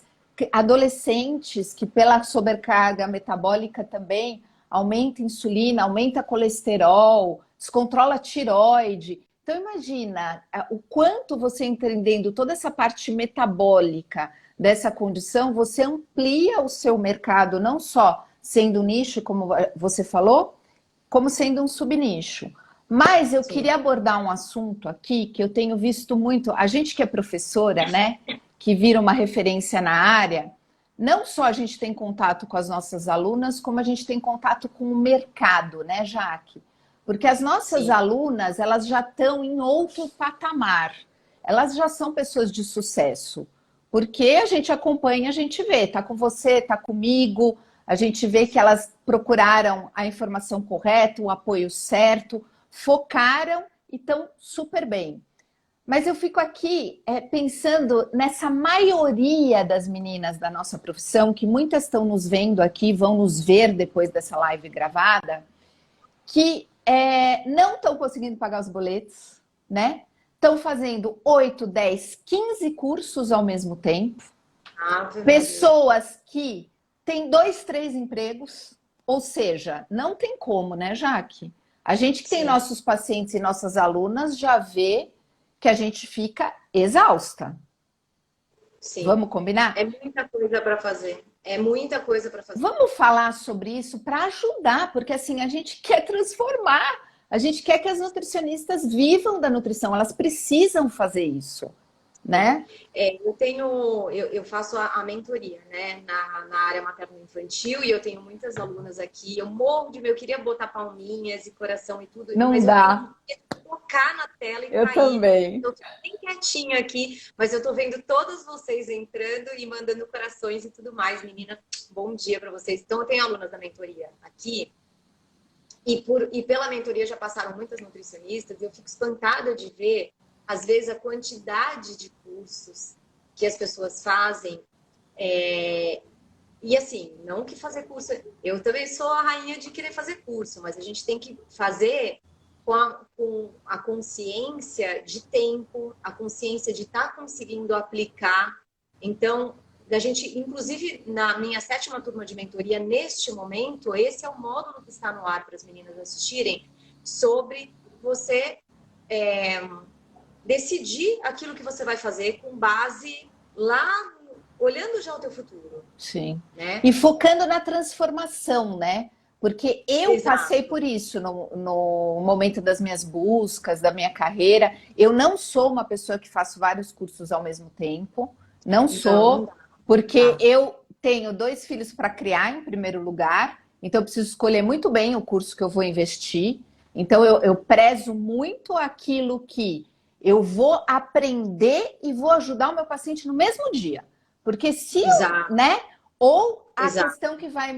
Speaker 1: adolescentes, que pela sobrecarga metabólica também aumenta a insulina, aumenta colesterol, descontrola a tireoide. Então imagina o quanto você entendendo toda essa parte metabólica dessa condição, você amplia o seu mercado, não só sendo um nicho, como você falou, como sendo um subnicho. Mas eu queria abordar um assunto aqui que eu tenho visto muito, a gente que é professora, né, que vira uma referência na área, não só a gente tem contato com as nossas alunas, como a gente tem contato com o mercado, né, Jaque? Porque as nossas alunas, elas já estão em outro patamar. Elas já são pessoas de sucesso. Porque a gente acompanha, a gente vê, tá com você, tá comigo, a gente vê que elas procuraram a informação correta, o apoio certo, focaram e estão super bem. Mas eu fico aqui pensando nessa maioria das meninas da nossa profissão, que muitas estão nos vendo aqui, vão nos ver depois dessa live gravada, que não estão conseguindo pagar os boletos, né? Estão fazendo 8, 10, 15 cursos ao mesmo tempo. Pessoas que têm 2, 3 empregos, ou seja, não tem como, né, Jaque? A gente que tem
Speaker 2: Sim.
Speaker 1: nossos pacientes e nossas alunas já vê que a gente fica exausta.
Speaker 2: Sim.
Speaker 1: Vamos combinar?
Speaker 2: É muita coisa para fazer. É muita coisa para fazer.
Speaker 1: Vamos falar sobre isso para ajudar, porque assim a gente quer transformar, a gente quer que as nutricionistas vivam da nutrição, elas precisam fazer isso, né?
Speaker 2: Eu faço a mentoria, né, na área materno-infantil e eu tenho muitas alunas aqui. Eu morro de medo, eu queria botar palminhas e coração e tudo,
Speaker 1: Não
Speaker 2: mas eu tenho
Speaker 1: dá.
Speaker 2: medo de tocar na tela e
Speaker 1: Eu
Speaker 2: cair.
Speaker 1: também.
Speaker 2: Eu tô bem quietinha aqui, mas eu tô vendo todos vocês entrando e mandando corações e tudo mais. Menina, bom dia para vocês. Então, eu tenho alunas da mentoria aqui e pela mentoria já passaram muitas nutricionistas e eu fico espantada de ver, às vezes, a quantidade de cursos que as pessoas fazem. E assim, não que fazer curso. Eu também sou a rainha de querer fazer curso, mas a gente tem que fazer com a consciência de tempo, a consciência de estar conseguindo aplicar. Então, da gente, inclusive na minha 7ª turma de mentoria, neste momento, esse é o módulo que está no ar para as meninas assistirem, sobre você decidir aquilo que você vai fazer com base lá, olhando já o teu futuro.
Speaker 1: Sim.
Speaker 2: Né?
Speaker 1: E focando na transformação, né? Porque eu passei
Speaker 2: Exato.
Speaker 1: por isso no momento das minhas buscas, da minha carreira. Eu não sou uma pessoa que faço vários cursos ao mesmo tempo. Não
Speaker 2: Não
Speaker 1: sou,
Speaker 2: dá.
Speaker 1: porque
Speaker 2: Tá.
Speaker 1: eu tenho 2 filhos para criar em primeiro lugar. Então, eu preciso escolher muito bem o curso que eu vou investir. Então, eu prezo muito aquilo que eu vou aprender e vou ajudar o meu paciente no mesmo dia. Porque se eu,
Speaker 2: Exato.
Speaker 1: né? Ou a
Speaker 2: Exato.
Speaker 1: questão que vai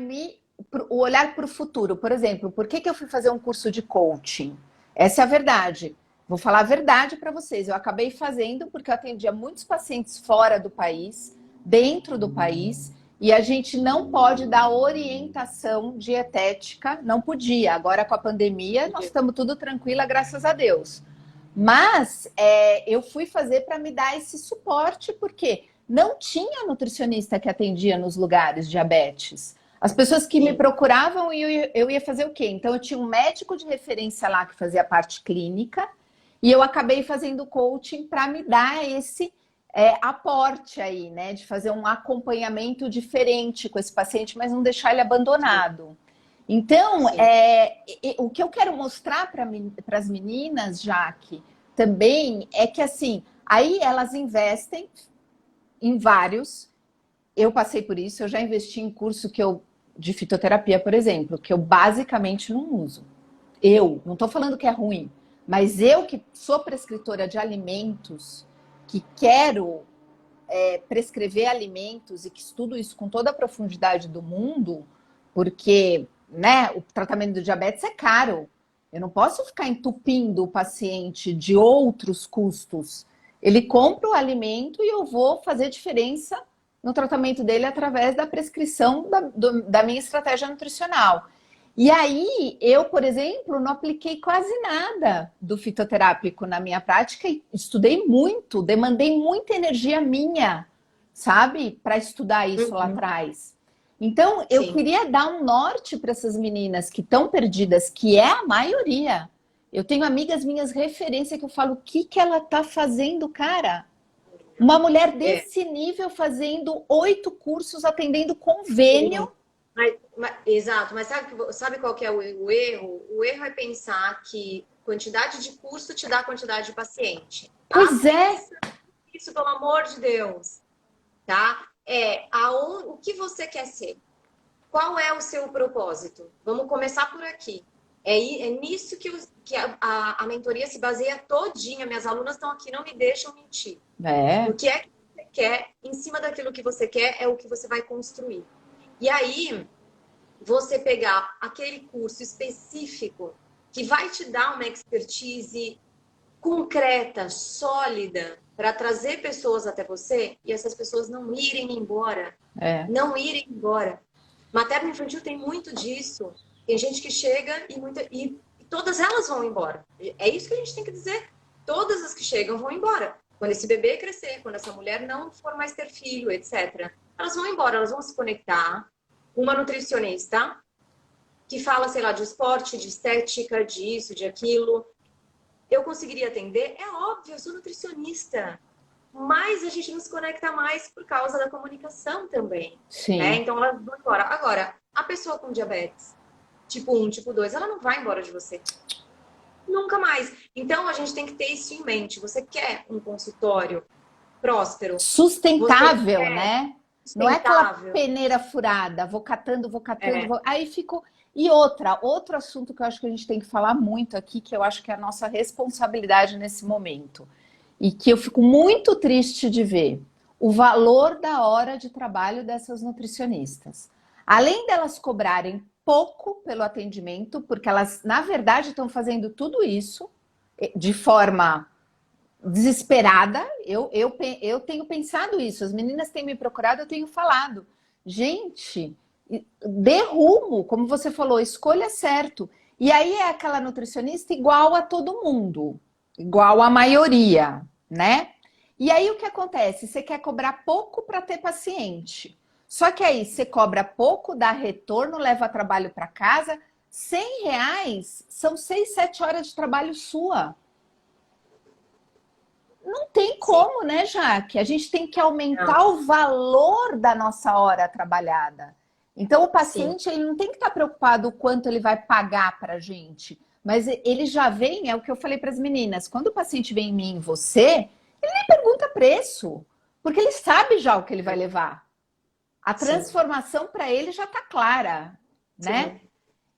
Speaker 1: o olhar para o futuro. Por exemplo, por que eu fui fazer um curso de coaching? Essa é a verdade. Vou falar a verdade para vocês. Eu acabei fazendo porque eu atendia muitos pacientes fora do país, dentro do país, e a gente não pode dar orientação dietética, não podia. Agora com a pandemia, nós estamos tudo tranquila, graças a Deus. Mas eu fui fazer para me dar esse suporte, porque não tinha nutricionista que atendia nos lugares diabetes. As pessoas que me procuravam, eu ia fazer o quê? Então, eu tinha um médico de referência lá que fazia a parte clínica, e eu acabei fazendo coaching para me dar esse aporte aí, né? De fazer um acompanhamento diferente com esse paciente, mas não deixar ele abandonado. Então, o que eu quero mostrar para as meninas, Jaque, também é que assim, aí elas investem em vários. Eu passei por isso, eu já investi em curso de fitoterapia, por exemplo, que eu basicamente não uso. Eu, não estou falando que é ruim, mas eu que sou prescritora de alimentos, que quero prescrever alimentos e que estudo isso com toda a profundidade do mundo, porque, né, o tratamento do diabetes é caro. Eu não posso ficar entupindo o paciente de outros custos. Ele compra o alimento e eu vou fazer diferença no tratamento dele através da prescrição da minha estratégia nutricional. E aí, eu, por exemplo, não apliquei quase nada do fitoterápico na minha prática e estudei muito, demandei muita energia minha, sabe, para estudar isso lá atrás. Então, eu
Speaker 2: Sim.
Speaker 1: queria dar um norte para essas meninas que estão perdidas, que é a maioria. Eu tenho amigas minhas referência que eu falo, o que ela tá fazendo, cara? Uma mulher desse nível fazendo 8 cursos, atendendo convênio.
Speaker 2: Exato, mas sabe qual que é o erro? O erro é pensar que quantidade de curso te dá quantidade de paciente.
Speaker 1: Pois é.
Speaker 2: Isso, pelo amor de Deus, tá? O que você quer ser? Qual é o seu propósito? Vamos começar por aqui. É nisso que a mentoria se baseia todinha. Minhas alunas estão aqui, não me deixam mentir. O que é que você quer, em cima daquilo que você quer, é o que você vai construir. E aí, você pegar aquele curso específico que vai te dar uma expertise concreta, sólida, para trazer pessoas até você e essas pessoas não irem embora. Não irem embora. Materno infantil tem muito disso. Tem gente que chega e todas elas vão embora. É isso que a gente tem que dizer. Todas as que chegam vão embora. Quando esse bebê crescer, quando essa mulher não for mais ter filho, etc. Elas vão embora, elas vão se conectar com uma nutricionista que fala, sei lá, de esporte, de estética, disso, de aquilo. Eu conseguiria atender? É óbvio, eu sou nutricionista. Mas a gente não se conecta mais por causa da comunicação também.
Speaker 1: Sim.
Speaker 2: Né? Então elas vão embora. Agora, a pessoa com diabetes, tipo 1, tipo 2, ela não vai embora de você. Nunca mais. Então a gente tem que ter isso em mente. Você quer um consultório próspero?
Speaker 1: Sustentável, né? Não é aquela
Speaker 2: Sustentável.
Speaker 1: peneira furada, vou catando,
Speaker 2: É.
Speaker 1: aí fico. E outro assunto que eu acho que a gente tem que falar muito aqui, que eu acho que é a nossa responsabilidade nesse momento, e que eu fico muito triste de ver, o valor da hora de trabalho dessas nutricionistas. Além delas cobrarem pouco pelo atendimento, porque elas, na verdade, estão fazendo tudo isso de forma desesperada. Eu tenho pensado isso, as meninas têm me procurado, eu tenho falado. Gente, dê rumo, como você falou, escolha certo. E aí é aquela nutricionista igual a todo mundo, igual a maioria, né? E aí o que acontece? Você quer cobrar pouco para ter paciente. Só que aí você cobra pouco, dá retorno, leva trabalho para casa. R$ 100 são 6, 7 horas de trabalho sua. Não tem
Speaker 2: Sim.
Speaker 1: como, né, Jaque? A gente tem que aumentar
Speaker 2: Não.
Speaker 1: o valor da nossa hora trabalhada. Então, o
Speaker 2: Sim.
Speaker 1: paciente ele não tem que estar preocupado o quanto ele vai pagar para a gente, mas ele já vem, é o que eu falei para as meninas, quando o paciente vem em mim e você, ele nem pergunta preço, porque ele sabe já o que ele vai levar. A
Speaker 2: Sim.
Speaker 1: transformação para ele já está clara, né?
Speaker 2: Sim.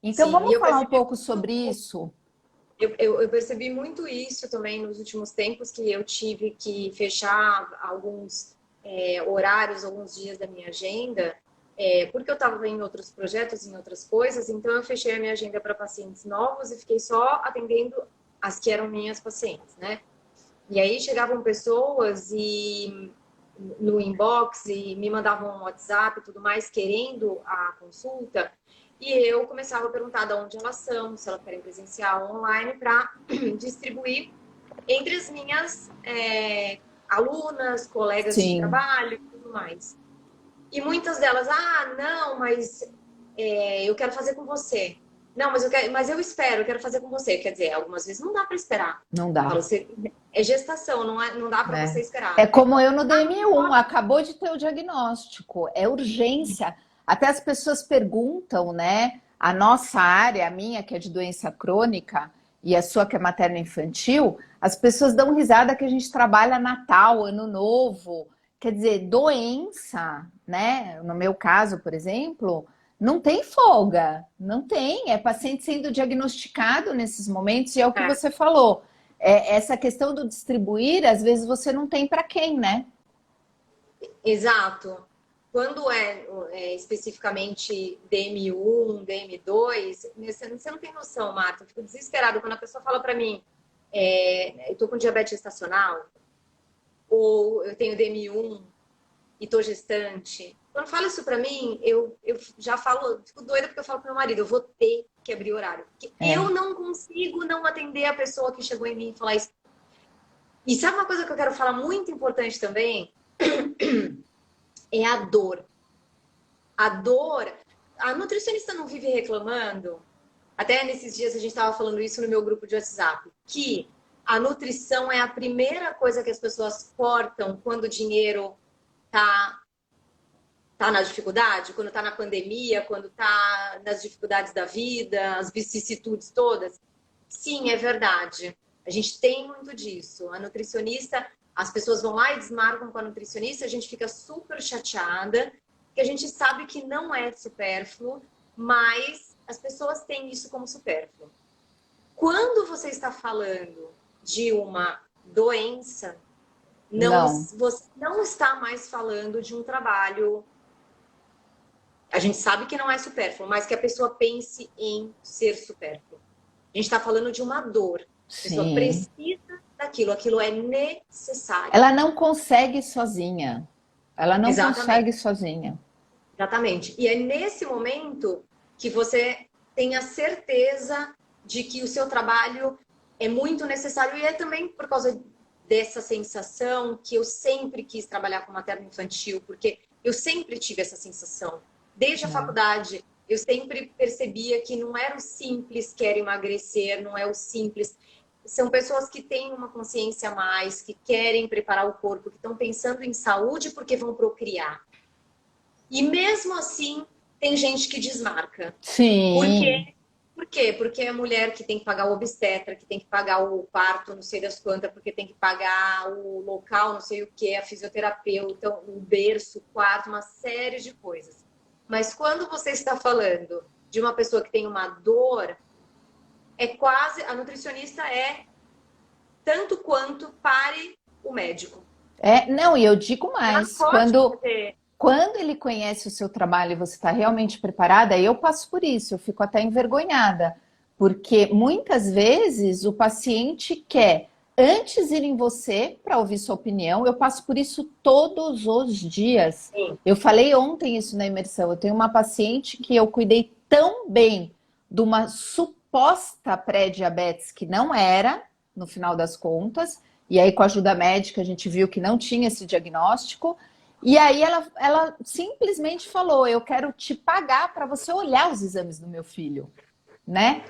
Speaker 1: Então,
Speaker 2: Sim. E
Speaker 1: vamos
Speaker 2: eu
Speaker 1: falar um
Speaker 2: percebi
Speaker 1: pouco sobre isso?
Speaker 2: eu percebi muito isso também nos últimos tempos, que eu tive que fechar alguns horários, alguns dias da minha agenda, porque eu estava em outros projetos, em outras coisas, então eu fechei a minha agenda para pacientes novos e fiquei só atendendo as que eram minhas pacientes, né? E aí chegavam pessoas e no inbox e me mandavam um WhatsApp e tudo mais, querendo a consulta. E eu começava a perguntar de onde elas são, se elas querem presencial ou online, para distribuir entre as minhas alunas, colegas de
Speaker 1: Sim,
Speaker 2: trabalho e tudo mais. E muitas delas, não, mas eu quero fazer com você. Não, mas eu espero, eu quero fazer com você. Quer dizer, algumas vezes não dá para esperar.
Speaker 1: não
Speaker 2: Eu falo,
Speaker 1: dá.
Speaker 2: é gestação, não dá para você
Speaker 1: É
Speaker 2: esperar.
Speaker 1: como eu no DMU, acabou de ter o diagnóstico, é urgência. Até as pessoas perguntam, né? A nossa área, a minha, que é de doença crônica, e a sua, que é materno-infantil, as pessoas dão risada que a gente trabalha Natal, Ano Novo. Quer dizer, doença, né? No meu caso, por exemplo, não tem folga, não tem. É paciente sendo diagnosticado nesses momentos, e é o que
Speaker 2: É,
Speaker 1: você falou. Essa questão do distribuir, às vezes você não tem para quem, né?
Speaker 2: exato. Quando especificamente DM1, DM2, você não tem noção, Marta. Eu fico desesperada quando a pessoa fala para mim, eu tô com diabetes gestacional, ou eu tenho DM1 e tô gestante. Quando fala isso para mim, eu já falo, fico doida porque eu falo pro meu marido, eu vou ter que abrir horário. Porque
Speaker 1: É.
Speaker 2: eu não consigo não atender a pessoa que chegou em mim e falar isso. E sabe uma coisa que eu quero falar muito importante também? É a dor. A dor, a nutricionista não vive reclamando. Até nesses dias a gente estava falando isso no meu grupo de WhatsApp, que a nutrição é a primeira coisa que as pessoas cortam quando o dinheiro tá na dificuldade, quando tá na pandemia, quando tá nas dificuldades da vida, as vicissitudes todas. Sim, é verdade. A gente tem muito disso. A nutricionista, as pessoas vão lá e desmarcam com a nutricionista, a gente fica super chateada, porque a gente sabe que não é supérfluo, mas as pessoas têm isso como supérfluo. Quando você está falando de uma doença,
Speaker 1: Não.
Speaker 2: você não está mais falando de um trabalho. A gente sabe que não é supérfluo, mas que a pessoa pense em ser supérfluo. A gente está falando de uma dor. A pessoa
Speaker 1: Sim.
Speaker 2: precisa daquilo, aquilo é necessário.
Speaker 1: Ela não consegue sozinha. Ela não
Speaker 2: Exatamente,
Speaker 1: consegue sozinha.
Speaker 2: exatamente. E é nesse momento que você tem a certeza de que o seu trabalho é muito necessário. E é também por causa dessa sensação que eu sempre quis trabalhar com materno-infantil, porque eu sempre tive essa sensação. Desde a faculdade, eu sempre percebia que não era o simples quer emagrecer, não é o simples. São pessoas que têm uma consciência a mais, que querem preparar o corpo, que estão pensando em saúde porque vão procriar. E mesmo assim, tem gente que desmarca.
Speaker 1: Sim.
Speaker 2: Por quê? Porque é mulher que tem que pagar o obstetra, que tem que pagar o parto, não sei das quantas, porque tem que pagar o local, não sei o que, a fisioterapeuta, o berço, o quarto, uma série de coisas. Mas quando você está falando de uma pessoa que tem uma dor, é quase, a nutricionista é tanto quanto pare o médico.
Speaker 1: Não, e eu digo
Speaker 2: Ela
Speaker 1: mais,
Speaker 2: pode fazer.
Speaker 1: quando ele conhece o seu trabalho e você está realmente preparada, eu passo por isso, eu fico até envergonhada, porque muitas vezes o paciente quer antes ir em você para ouvir sua opinião, eu passo por isso todos os dias.
Speaker 2: Sim.
Speaker 1: Eu falei ontem isso na imersão, eu tenho uma paciente que eu cuidei tão bem de uma suposta pré-diabetes que não era, no final das contas, e aí com a ajuda médica a gente viu que não tinha esse diagnóstico, e aí ela simplesmente falou, eu quero te pagar para você olhar os exames do meu filho, né?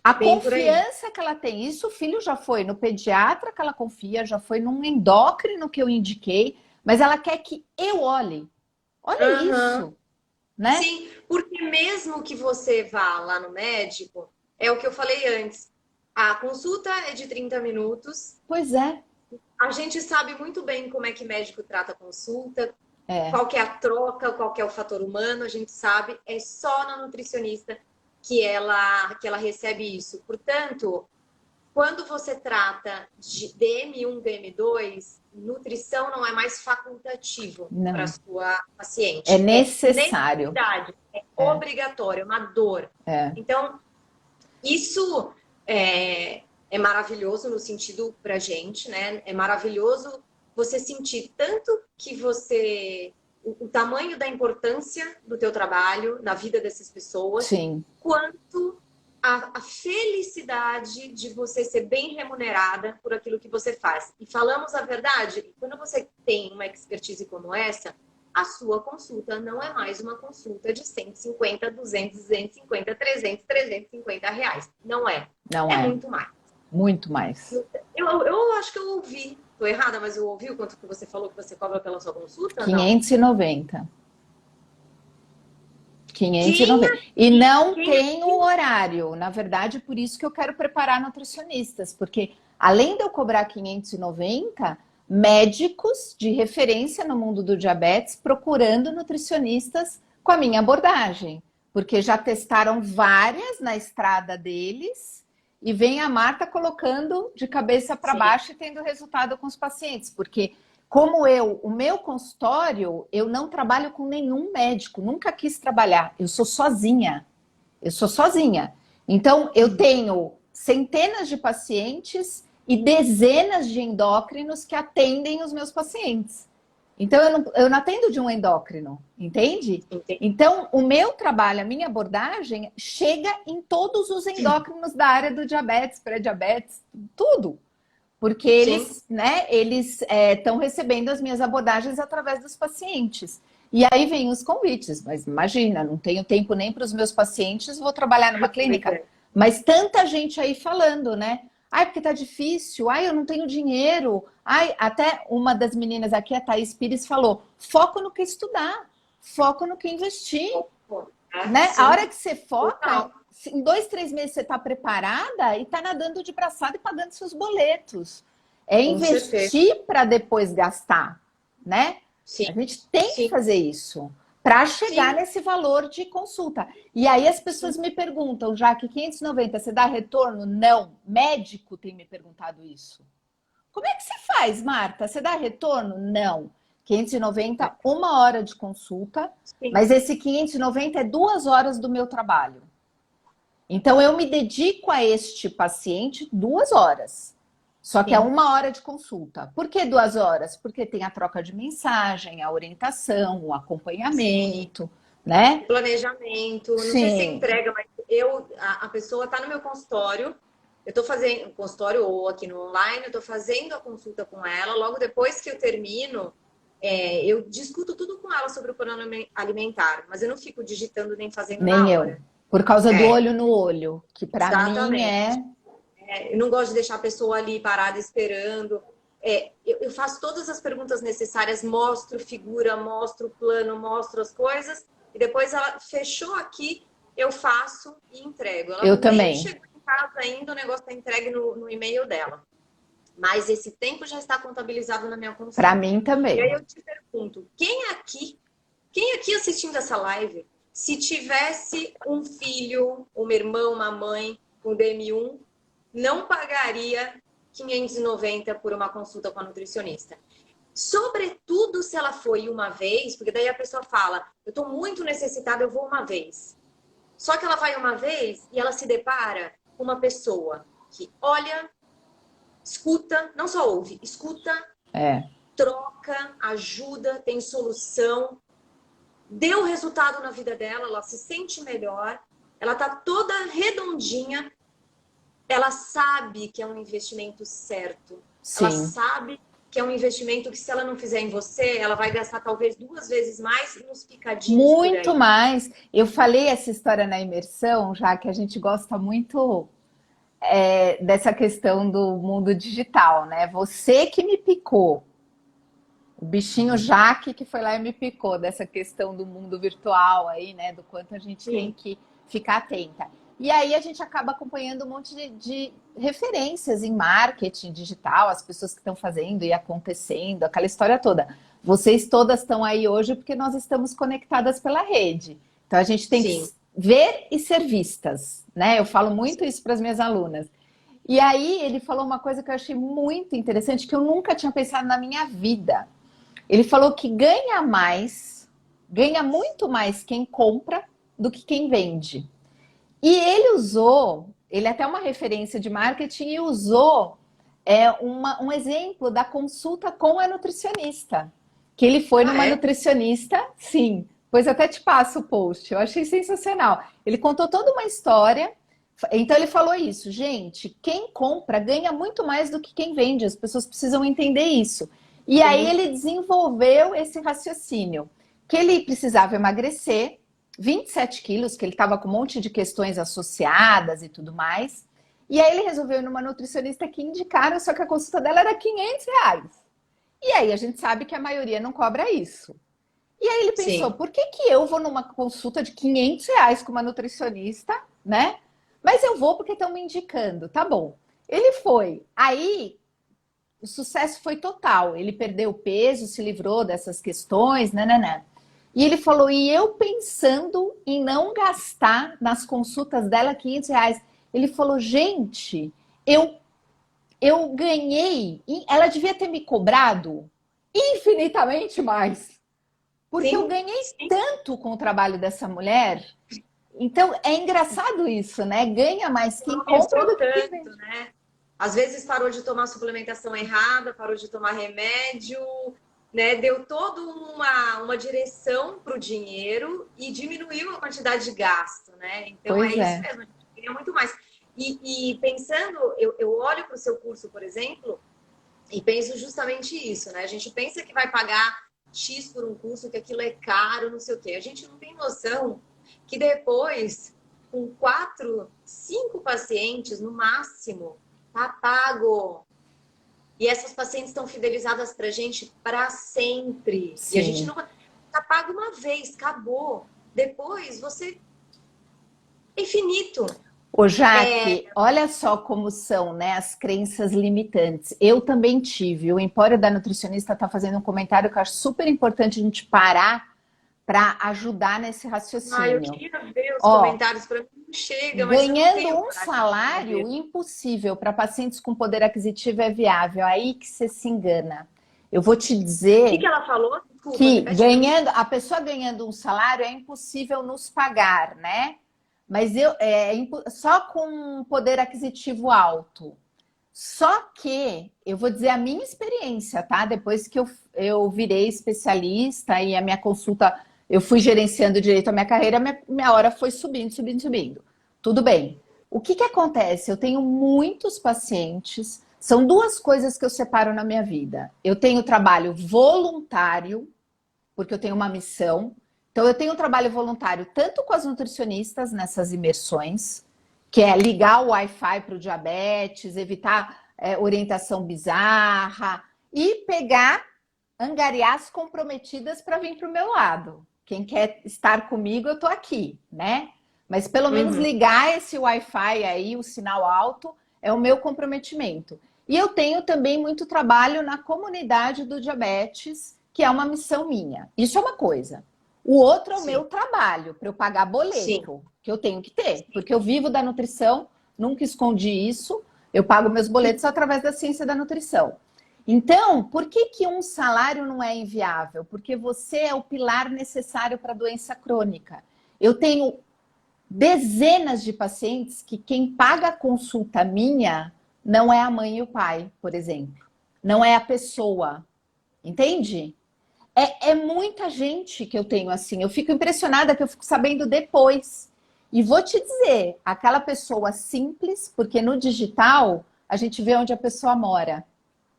Speaker 1: A confiança que ela tem, isso o filho já foi no pediatra que ela confia, já foi num endócrino que eu indiquei, mas ela quer que eu olhe. Olha isso, né?
Speaker 2: Sim, porque mesmo que você vá lá no médico, é o que eu falei antes, a consulta é de 30 minutos.
Speaker 1: Pois é.
Speaker 2: A gente sabe muito bem como é que médico trata a consulta, qual que é a troca, qual que é o fator humano, a gente sabe, é só na nutricionista que ela recebe isso. Portanto, quando você trata de DM1, DM2, nutrição não é mais facultativo para a sua paciente.
Speaker 1: É necessário.
Speaker 2: É obrigatório, é uma dor. Então, isso é maravilhoso no sentido pra gente, né? É maravilhoso você sentir tanto que você... O tamanho da importância do teu trabalho na vida dessas pessoas,
Speaker 1: sim,
Speaker 2: quanto a felicidade de você ser bem remunerada por aquilo que você faz. E falamos a verdade, quando você tem uma expertise como essa, a sua consulta não é mais uma consulta de 150, 200, 250, 300, 350 reais. Não é.
Speaker 1: Não
Speaker 2: é muito mais.
Speaker 1: Muito mais.
Speaker 2: Eu acho que eu ouvi. Estou errada, mas eu ouvi o quanto que você falou que você cobra pela sua consulta?
Speaker 1: 590. 590. E não tem o horário. Na verdade, por isso que eu quero preparar nutricionistas, porque além de eu cobrar 590, médicos de referência no mundo do diabetes procurando nutricionistas com a minha abordagem, porque já testaram várias na estrada deles e vem a Marta colocando de cabeça para baixo e tendo resultado com os pacientes, porque como o meu consultório, eu não trabalho com nenhum médico, nunca quis trabalhar, eu sou sozinha. Então, eu tenho centenas de pacientes e dezenas de endócrinos que atendem os meus pacientes. Então, eu não atendo de um endócrino, entende? Então, o meu trabalho, a minha abordagem, chega em todos os endócrinos da área do diabetes, pré-diabetes, tudo. Porque eles estão recebendo as minhas abordagens através dos pacientes. E aí vem os convites, mas imagina, não tenho tempo nem para os meus pacientes, vou trabalhar numa clínica. Mas tanta gente aí falando, né? Ai, porque tá difícil, ai, eu não tenho dinheiro. Ai, até uma das meninas aqui, a Thaís Pires, falou: foco no que estudar, foco no que investir. Né? A hora que você foca, em 2, 3 meses você está preparada e está nadando de braçada e pagando seus boletos. É investir para depois gastar, né?
Speaker 2: Sim.
Speaker 1: A gente tem que fazer isso para chegar nesse valor de consulta. E aí as pessoas me perguntam, já que 590 você dá retorno? Não. Médico tem me perguntado isso. Como é que você faz, Marta? Você dá retorno? Não. 590, 1 hora de consulta, mas esse 590 é 2 horas do meu trabalho. Então, eu me dedico a este paciente 2 horas. Só que é 1 hora de consulta. Por que 2 horas? Porque tem a troca de mensagem, a orientação, o acompanhamento, né?
Speaker 2: Planejamento. Não sei se você entrega, mas a pessoa está no meu consultório, eu estou fazendo consultório ou aqui no online, eu estou fazendo a consulta com ela, logo depois que eu termino, eu discuto tudo com ela sobre o plano alimentar, mas eu não fico digitando nem fazendo
Speaker 1: Nem
Speaker 2: na
Speaker 1: eu.
Speaker 2: hora.
Speaker 1: Por causa do
Speaker 2: É,
Speaker 1: olho no olho, que para mim
Speaker 2: exatamente.
Speaker 1: é...
Speaker 2: Eu não gosto de deixar a pessoa ali parada esperando. Eu faço todas as perguntas necessárias, mostro figura, mostro plano, mostro as coisas, e depois ela fechou aqui, eu faço e entrego. Ela
Speaker 1: Eu
Speaker 2: nem
Speaker 1: também.
Speaker 2: chegou em casa ainda, o negócio está entregue no e-mail dela. Mas esse tempo já está contabilizado na minha
Speaker 1: Para
Speaker 2: consulta.
Speaker 1: mim
Speaker 2: E aí
Speaker 1: também.
Speaker 2: eu te pergunto, quem aqui assistindo essa live, se tivesse um filho, um irmão, uma mãe com DM1, não pagaria 590 por uma consulta com a nutricionista? Sobretudo se ela foi uma vez, porque daí a pessoa fala, eu estou muito necessitada, eu vou uma vez. Só que ela vai uma vez e ela se depara com uma pessoa que olha, escuta, não só ouve, escuta,
Speaker 1: É.
Speaker 2: troca, ajuda, tem solução, deu resultado na vida dela, ela se sente melhor, ela tá toda redondinha, ela sabe que é um investimento certo, ela
Speaker 1: Sim.
Speaker 2: sabe que é um investimento que se ela não fizer em você, ela vai gastar talvez 2 vezes mais nos picadinhos por
Speaker 1: Muito
Speaker 2: aí.
Speaker 1: mais. Eu falei essa história na imersão, já que a gente gosta muito dessa questão do mundo digital, né? Você que me picou, o bichinho Jaque que foi lá e me picou dessa questão do mundo virtual aí, né? Do quanto a gente tem
Speaker 2: Sim,
Speaker 1: que ficar atenta. E aí a gente acaba acompanhando um monte de referências em marketing digital, as pessoas que estão fazendo e acontecendo, aquela história toda. Vocês todas estão aí hoje porque nós estamos conectadas pela rede. Então a gente tem que
Speaker 2: sim.
Speaker 1: ver e ser vistas, né? Eu falo muito isso para as minhas alunas. E aí ele falou uma coisa que eu achei muito interessante, que eu nunca tinha pensado na minha vida. Ele falou que ganha mais, ganha muito mais quem compra do que quem vende. E ele usou, ele é até uma referência de marketing e usou um exemplo da consulta com a nutricionista. Que ele foi
Speaker 2: Ah,
Speaker 1: numa
Speaker 2: é?
Speaker 1: nutricionista, sim. Pois até te passo o post, eu achei sensacional. Ele contou toda uma história. Então ele falou isso, gente, quem compra ganha muito mais do que quem vende, as pessoas precisam entender isso. E aí
Speaker 2: Sim.
Speaker 1: ele desenvolveu esse raciocínio, que ele precisava emagrecer 27 quilos, que ele estava com um monte de questões associadas e tudo mais. E aí ele resolveu ir numa nutricionista que indicaram, só que a consulta dela era R$ 500. E aí a gente sabe que a maioria não cobra isso. E aí ele pensou,
Speaker 2: Sim.
Speaker 1: por que que eu vou numa consulta de R$ 500 com uma nutricionista, né? Mas eu vou porque estão me indicando, tá bom. Ele foi. Aí o sucesso foi total. Ele perdeu peso, se livrou dessas questões, né? E ele falou, e eu pensando em não gastar nas consultas dela R$ 500. Ele falou, gente, eu, eu ganhei, ela devia ter me cobrado infinitamente mais, porque eu
Speaker 2: Sim.
Speaker 1: ganhei
Speaker 2: Sim.
Speaker 1: tanto com o trabalho dessa mulher. Então é engraçado isso, né? Ganha mais quem compra
Speaker 2: Economizou
Speaker 1: do que quem
Speaker 2: tanto,
Speaker 1: vende.
Speaker 2: né? Às vezes parou de tomar suplementação errada, parou de tomar remédio, né? Deu toda uma direção para o dinheiro e diminuiu a quantidade de gasto, né? Então é
Speaker 1: Pois
Speaker 2: isso
Speaker 1: é.
Speaker 2: mesmo, a gente queria muito mais. E pensando, eu olho para o seu curso, por exemplo, e penso justamente isso, né? A gente pensa que vai pagar X por um curso, que aquilo é caro, não sei o quê. A gente não tem noção que depois, com 4, 5 pacientes no máximo, tá pago. E essas pacientes estão fidelizadas para a gente para sempre. E a gente
Speaker 1: Sim.
Speaker 2: não tá pago uma vez, acabou. Depois você é infinito.
Speaker 1: Ô, Jaque, olha só como são, né, as crenças limitantes. Eu também tive. O Empório da Nutricionista está fazendo um comentário que eu acho super importante a gente parar para ajudar nesse
Speaker 2: Ah, eu
Speaker 1: raciocínio.
Speaker 2: queria ver os
Speaker 1: Ó,
Speaker 2: comentários, para mim não chega, mas eu não
Speaker 1: ganhando
Speaker 2: tenho
Speaker 1: um
Speaker 2: coragem de
Speaker 1: salário
Speaker 2: responder.
Speaker 1: impossível para pacientes com poder aquisitivo é viável. Aí que você se engana. Eu vou te dizer
Speaker 2: Que ela falou? Desculpa,
Speaker 1: que
Speaker 2: repete para mim.
Speaker 1: ganhando, a pessoa ganhando um salário é impossível nos pagar, né? Mas só com um poder aquisitivo alto. Só que eu vou dizer a minha experiência, tá? Depois que eu virei especialista e a minha consulta, eu fui gerenciando direito a minha carreira, minha hora foi subindo, subindo, subindo. Tudo bem. O que que acontece? Eu tenho muitos pacientes, São duas coisas que eu separo na minha vida. Eu tenho trabalho voluntário, porque eu tenho uma missão. Então, eu tenho um trabalho voluntário tanto com as nutricionistas nessas imersões, que é ligar o Wi-Fi para o diabetes, evitar orientação bizarra e pegar, angariar as comprometidas para vir para o meu lado. Quem quer estar comigo, eu estou aqui, né? Mas pelo menos ligar esse Wi-Fi aí, o sinal alto, é o meu comprometimento. E eu tenho também muito trabalho na comunidade do diabetes, que é uma missão minha. Isso é uma coisa. O outro é o meu trabalho, para eu pagar boleto, que eu tenho que ter, porque eu vivo da nutrição, nunca escondi isso, eu pago meus boletos através da ciência da nutrição. Então, por que que um salário não é inviável? Porque você é o pilar necessário para a doença crônica. Eu tenho dezenas de pacientes que quem paga a consulta minha não é a mãe e o pai, por exemplo. Não é a pessoa. Entende? É muita gente que eu tenho assim. Eu fico impressionada que eu fico sabendo depois. E vou te dizer, aquela pessoa simples, porque no digital a gente vê onde a pessoa mora,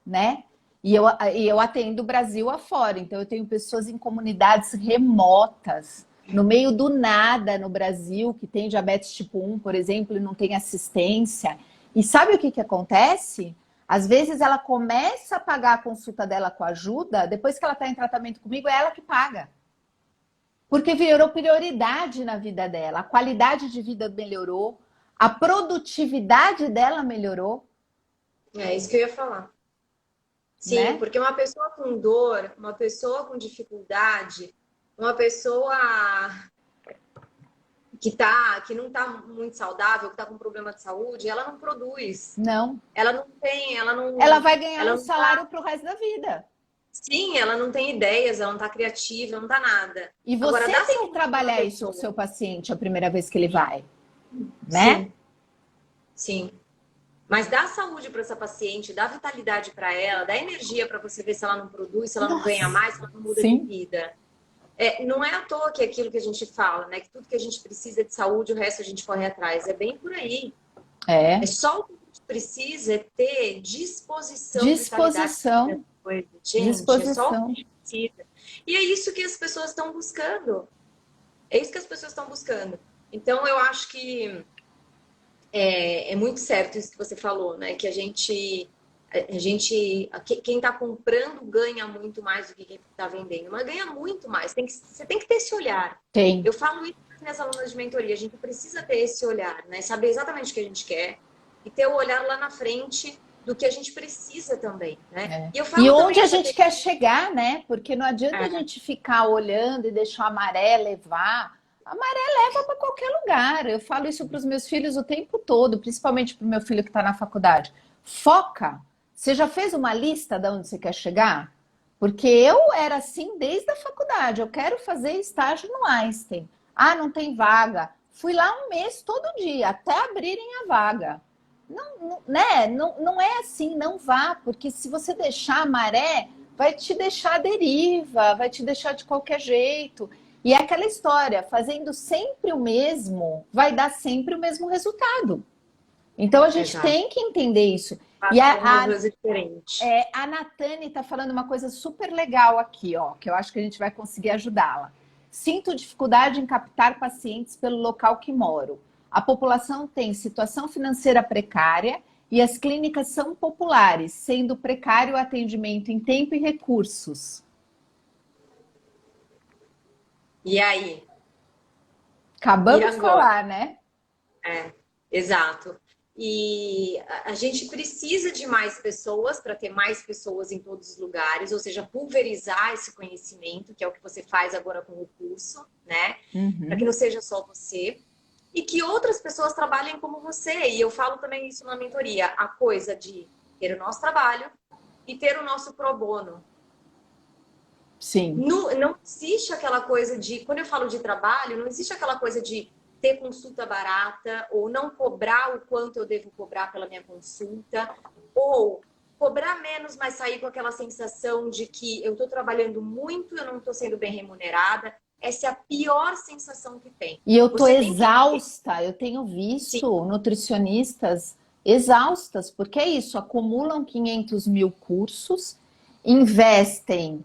Speaker 1: né? E eu atendo o Brasil afora. Então eu tenho pessoas em comunidades remotas, no meio do nada no Brasil, que tem diabetes tipo 1, por exemplo, e não tem assistência. E sabe o que que acontece? Às vezes ela começa a pagar a consulta dela com ajuda, depois que ela está em tratamento comigo, é ela que paga. Porque virou prioridade na vida dela, a qualidade de vida melhorou, a produtividade dela melhorou.
Speaker 2: É isso que eu ia falar. Sim, né? Porque uma pessoa com dor, uma pessoa com dificuldade, uma pessoa que não está muito saudável, que está com problema de saúde, ela não produz.
Speaker 1: Não.
Speaker 2: Ela não tem, ela não.
Speaker 1: Ela vai ganhar um salário para o resto da vida.
Speaker 2: Sim, ela não tem ideias, ela não está criativa, não está nada.
Speaker 1: E você agora, tem que trabalhar isso com o seu paciente a primeira vez que ele vai, né?
Speaker 2: Sim. Mas dá saúde para essa paciente, dá vitalidade para ela, dá energia para você ver se ela não produz, se ela não ganha mais, se ela não muda de vida. Não é à toa que é aquilo que a gente fala, né? Que tudo que a gente precisa é de saúde, o resto a gente corre atrás. É bem por aí. É só o que a gente precisa é ter disposição.
Speaker 1: Disposição.
Speaker 2: Gente, disposição. É só o que a gente precisa. E é isso que as pessoas estão buscando. É isso que as pessoas estão buscando. Então, eu acho que é muito certo isso que você falou, né? Que quem está comprando ganha muito mais do que quem está vendendo, mas ganha muito mais. Você tem que ter esse olhar.
Speaker 1: Tem.
Speaker 2: Eu falo isso para as minhas alunas de mentoria, a gente precisa ter esse olhar, né? Saber exatamente o que a gente quer e ter o olhar lá na frente do que a gente precisa também, né?
Speaker 1: E onde a gente quer chegar, né? Porque não adianta a gente ficar olhando e deixar a maré levar. A maré leva para qualquer lugar. Eu falo isso para os meus filhos o tempo todo, principalmente para o meu filho que está na faculdade. Foca! Você já fez uma lista de onde você quer chegar? Porque eu era assim desde a faculdade. Eu quero fazer estágio no Einstein. Ah, não tem vaga. Fui lá um mês todo dia, até abrirem a vaga. Não é assim, não vá. Porque se você deixar a maré, vai te deixar à deriva, vai te deixar de qualquer jeito. E é aquela história, fazendo sempre o mesmo, vai dar sempre o mesmo resultado. Então a gente tem que entender isso. E a Natane está falando uma coisa super legal aqui, ó, que eu acho que a gente vai conseguir ajudá-la. Sinto dificuldade em captar pacientes pelo local que moro. A população tem situação financeira precária e as clínicas são populares, sendo precário o atendimento em tempo e recursos.
Speaker 2: E aí?
Speaker 1: Acabamos de falar, né?
Speaker 2: Exato. E a gente precisa de mais pessoas para ter mais pessoas em todos os lugares, ou seja, pulverizar esse conhecimento, que é o que você faz agora com o curso, né? Para que não seja só você. E que outras pessoas trabalhem como você. E eu falo também isso na mentoria, a coisa de ter o nosso trabalho e ter o nosso pro bono.
Speaker 1: Sim.
Speaker 2: Não existe aquela coisa de... Quando eu falo de trabalho, não existe aquela coisa de ter consulta barata ou não cobrar o quanto eu devo cobrar pela minha consulta ou cobrar menos, mas sair com aquela sensação de que eu estou trabalhando muito, eu não estou sendo bem remunerada. Essa é a pior sensação que tem.
Speaker 1: E eu estou exausta. Eu tenho visto nutricionistas exaustas, porque é isso, acumulam 500 mil cursos, investem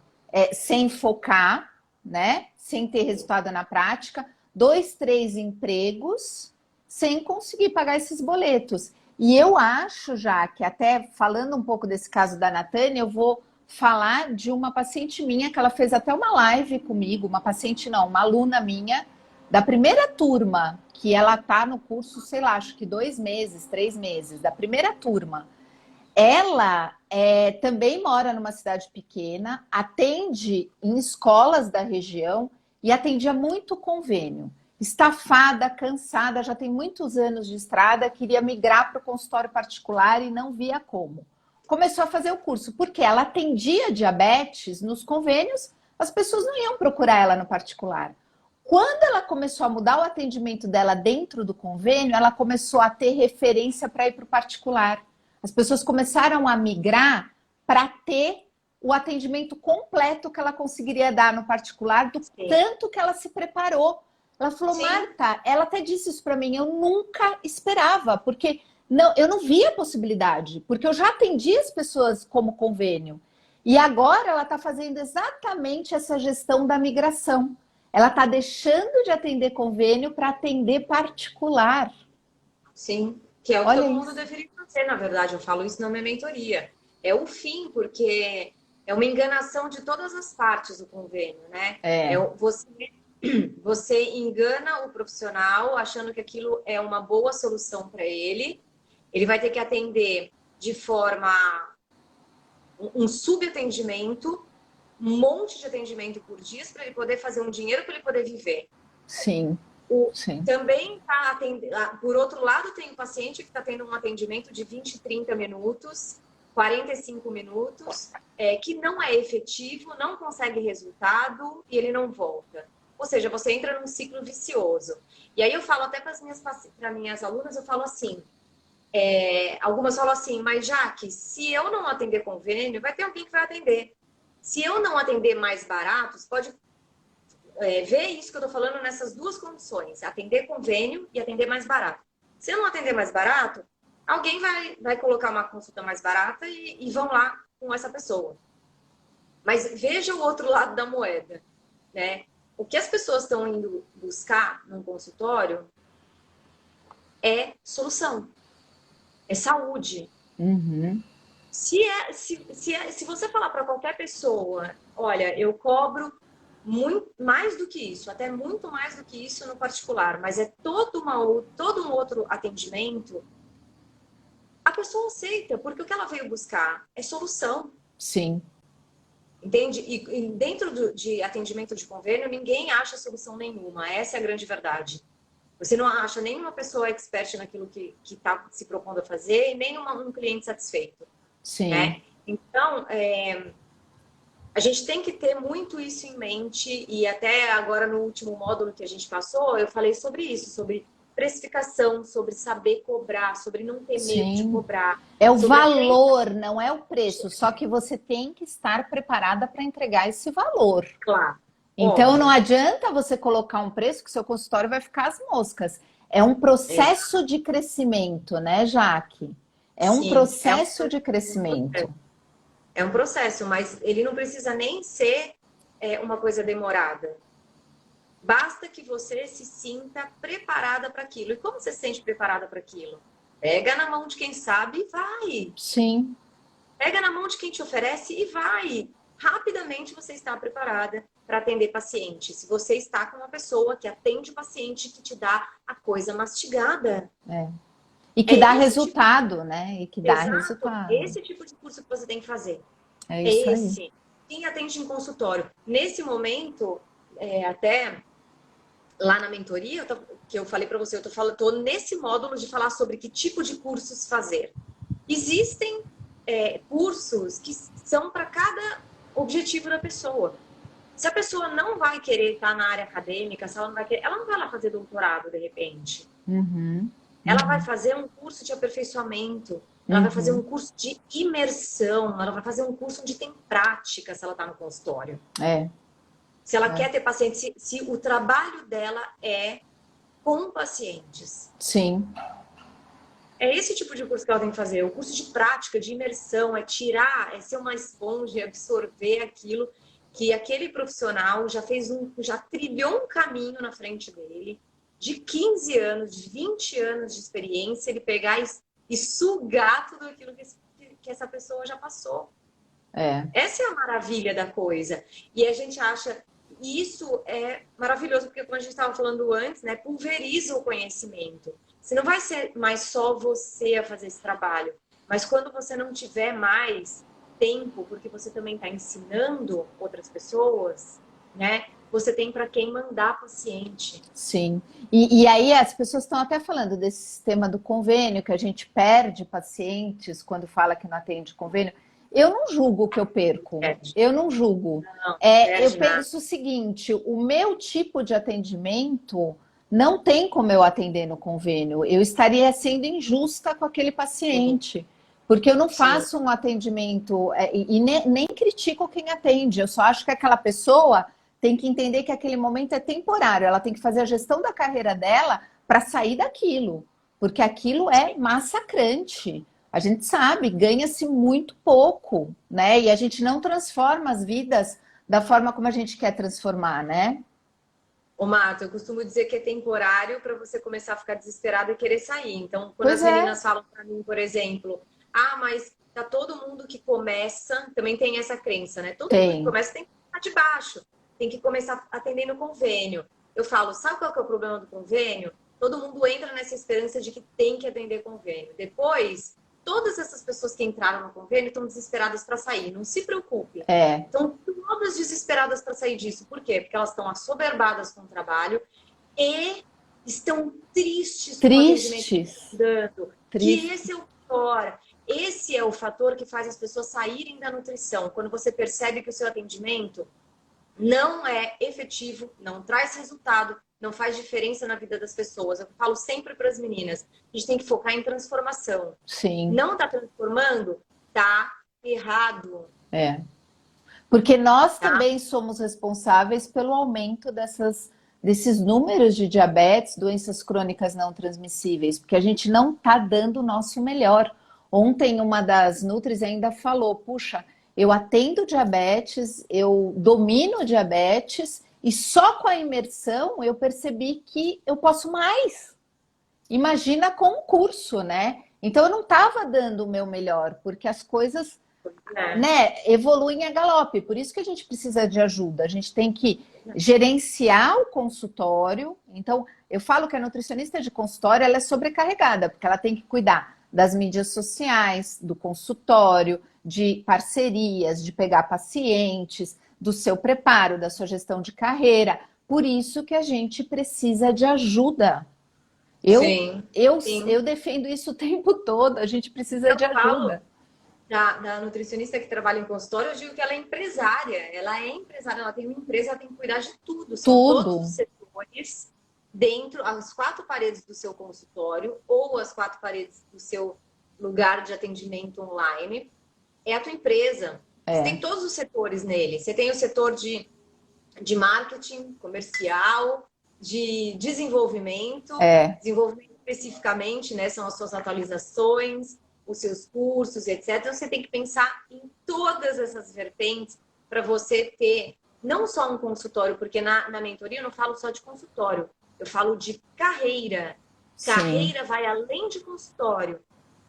Speaker 1: sem focar, né? Sem ter resultado na prática, 2, 3 empregos, sem conseguir pagar esses boletos. E eu acho já que, até falando um pouco desse caso da Natânia, eu vou falar de uma paciente minha, que ela fez até uma live comigo, uma paciente não, uma aluna minha, da primeira turma, que ela tá no curso, sei lá, acho que 2 meses, 3 meses, da primeira turma. Ela também mora numa cidade pequena, atende em escolas da região e atendia muito convênio. Estafada, cansada, já tem muitos anos de estrada, queria migrar para o consultório particular e não via como. Começou a fazer o curso, porque ela atendia diabetes nos convênios, as pessoas não iam procurar ela no particular. Quando ela começou a mudar o atendimento dela dentro do convênio, ela começou a ter referência para ir para o particular. As pessoas começaram a migrar para ter o atendimento completo que ela conseguiria dar no particular, do
Speaker 2: Sim.
Speaker 1: tanto que ela se preparou. Ela falou,
Speaker 2: Sim.
Speaker 1: Marta, ela até disse isso para mim, eu nunca esperava, porque não, eu não via a possibilidade, porque eu já atendi as pessoas como convênio. E agora ela está fazendo exatamente essa gestão da migração. Ela está deixando de atender convênio para atender particular.
Speaker 2: Sim, que é o que
Speaker 1: Olha
Speaker 2: todo mundo
Speaker 1: isso.
Speaker 2: deveria fazer, na verdade. Eu falo isso na minha mentoria. É o fim, porque é uma enganação de todas as partes do convênio, né? Você engana o profissional achando que aquilo é uma boa solução para ele. Ele vai ter que atender de forma um subatendimento, um monte de atendimento por dia para ele poder fazer um dinheiro para ele poder viver.
Speaker 1: Sim, sim.
Speaker 2: Também está atendendo, por outro lado, tem um paciente que está tendo um atendimento de 20, 30 minutos, 45 minutos, que não é efetivo, não consegue resultado e ele não volta. Ou seja, você entra num ciclo vicioso. E aí eu falo até para minhas alunas, eu falo assim, algumas falam assim, mas Jaque, se eu não atender convênio, vai ter alguém que vai atender. Se eu não atender mais baratos, pode ver isso que eu tô falando nessas duas condições, atender convênio e atender mais barato. Se eu não atender mais barato, alguém vai colocar uma consulta mais barata e vão lá com essa pessoa. Mas veja o outro lado da moeda, né? O que as pessoas estão indo buscar num consultório é solução, é saúde.
Speaker 1: Uhum.
Speaker 2: Se você falar para qualquer pessoa, olha, eu cobro muito mais do que isso, até muito mais do que isso no particular, mas é todo um outro atendimento, a pessoa aceita, porque o que ela veio buscar é solução.
Speaker 1: Sim.
Speaker 2: Entende? E dentro de atendimento de convênio, ninguém acha solução nenhuma, essa é a grande verdade. Você não acha nenhuma pessoa expert naquilo que está se propondo a fazer e nem um cliente satisfeito.
Speaker 1: Sim.
Speaker 2: Né? Então, a gente tem que ter muito isso em mente, e até agora no último módulo que a gente passou, eu falei sobre isso, sobre precificação, sobre saber cobrar, sobre não ter medo de cobrar.
Speaker 1: É o valor, não é o preço, só que você tem que estar preparada para entregar esse valor.
Speaker 2: Claro.
Speaker 1: Então não adianta você colocar um preço que seu consultório vai ficar às moscas. É um processo de crescimento, né, Jaque? É um processo de crescimento.
Speaker 2: É um processo, mas ele não precisa nem ser uma coisa demorada. Basta que você se sinta preparada para aquilo. E como você se sente preparada para aquilo? Pega na mão de quem sabe e vai.
Speaker 1: Sim.
Speaker 2: Pega na mão de quem te oferece e vai. Rapidamente você está preparada para atender paciente. Se você está com uma pessoa que atende o paciente, que te dá a coisa mastigada.
Speaker 1: E que dá resultado, né? E que dá resultado.
Speaker 2: Esse tipo de curso que você tem que fazer.
Speaker 1: É isso
Speaker 2: esse.
Speaker 1: Aí.
Speaker 2: Quem atende em consultório. Nesse momento, até lá na mentoria, que eu falei para você, eu tô nesse módulo de falar sobre que tipo de cursos fazer. Existem cursos que são para cada objetivo da pessoa. Se a pessoa não vai querer estar na área acadêmica, se ela não vai querer, ela não vai lá fazer doutorado, de repente. Ela vai fazer um curso de aperfeiçoamento, ela vai fazer um curso de imersão, ela vai fazer um curso onde tem prática, se ela está no consultório. Se ela quer ter pacientes, se o trabalho dela é com pacientes.
Speaker 1: Sim.
Speaker 2: É esse tipo de curso que ela tem que fazer. O curso de prática, de imersão, é tirar, é ser uma esponja, absorver aquilo que aquele profissional já trilhou um caminho na frente dele, de 15 anos, de 20 anos de experiência, ele pegar e sugar tudo aquilo que essa pessoa já passou. Essa é a maravilha da coisa. E a gente acha, isso é maravilhoso, porque como a gente estava falando antes, né, pulveriza o conhecimento. Se não vai ser mais só você a fazer esse trabalho, mas quando você não tiver mais tempo, porque você também está ensinando outras pessoas, né? Você tem para quem mandar paciente.
Speaker 1: Sim. E aí as pessoas estão até falando desse sistema do convênio, que a gente perde pacientes quando fala que não atende convênio. Eu não julgo que eu perco. Eu não julgo.
Speaker 2: Não,
Speaker 1: Eu penso o seguinte, o meu tipo de atendimento não tem como eu atender no convênio. Eu estaria sendo injusta com aquele paciente. Porque eu não faço um atendimento e nem critico quem atende. Eu só acho que aquela pessoa tem que entender que aquele momento é temporário. Ela tem que fazer a gestão da carreira dela para sair daquilo. Porque aquilo é massacrante. A gente sabe, ganha-se muito pouco, né? E a gente não transforma as vidas da forma como a gente quer transformar, né?
Speaker 2: Ô, Marta, eu costumo dizer que é temporário para você começar a ficar desesperada e querer sair. Então, quando as meninas falam para mim, por exemplo, mas tá todo mundo que começa, também tem essa crença, né? Todo mundo que começa tem que começar de baixo, tem que começar atendendo convênio. Eu falo, sabe qual que é o problema do convênio? Todo mundo entra nessa esperança de que tem que atender convênio. Depois, todas essas pessoas que entraram no convênio estão desesperadas para sair. Não se preocupe. Estão todas desesperadas para sair disso. Por quê? Porque elas estão assoberbadas com o trabalho e estão tristes. Com o atendimento dando. Que esse é o pior. Esse é o fator que faz as pessoas saírem da nutrição. Quando você percebe que o seu atendimento não é efetivo, não traz resultado, não faz diferença na vida das pessoas. Eu falo sempre para as meninas, a gente tem que focar em transformação.
Speaker 1: Sim.
Speaker 2: Não está transformando, tá errado.
Speaker 1: Porque nós também somos responsáveis pelo aumento desses números de diabetes, doenças crônicas não transmissíveis, porque a gente não está dando o nosso melhor. Ontem uma das nutris ainda falou, puxa, eu atendo diabetes, eu domino diabetes e só com a imersão eu percebi que eu posso mais. Imagina com um curso, né? Então eu não estava dando o meu melhor, porque as coisas evoluem a galope. Por isso que a gente precisa de ajuda. A gente tem que gerenciar o consultório. Então, eu falo que a nutricionista de consultório ela é sobrecarregada, porque ela tem que cuidar das mídias sociais, do consultório, de parcerias, de pegar pacientes, do seu preparo, da sua gestão de carreira. Por isso que a gente precisa de ajuda. Eu defendo isso o tempo todo, a gente precisa de ajuda.
Speaker 2: Da nutricionista que trabalha em consultório, eu digo que ela é empresária. Ela é empresária, ela tem uma empresa, ela tem que cuidar de tudo. São todos os setores dentro, as 4 paredes do seu consultório ou as 4 paredes do seu lugar de atendimento online. É a tua empresa. Você tem todos os setores nele. Você tem o setor de marketing, comercial, de desenvolvimento. Desenvolvimento especificamente, né? São as suas atualizações, os seus cursos, etc. Então, você tem que pensar em todas essas vertentes para você ter não só um consultório, porque na mentoria eu não falo só de consultório, eu falo de carreira. Carreira vai além de consultório.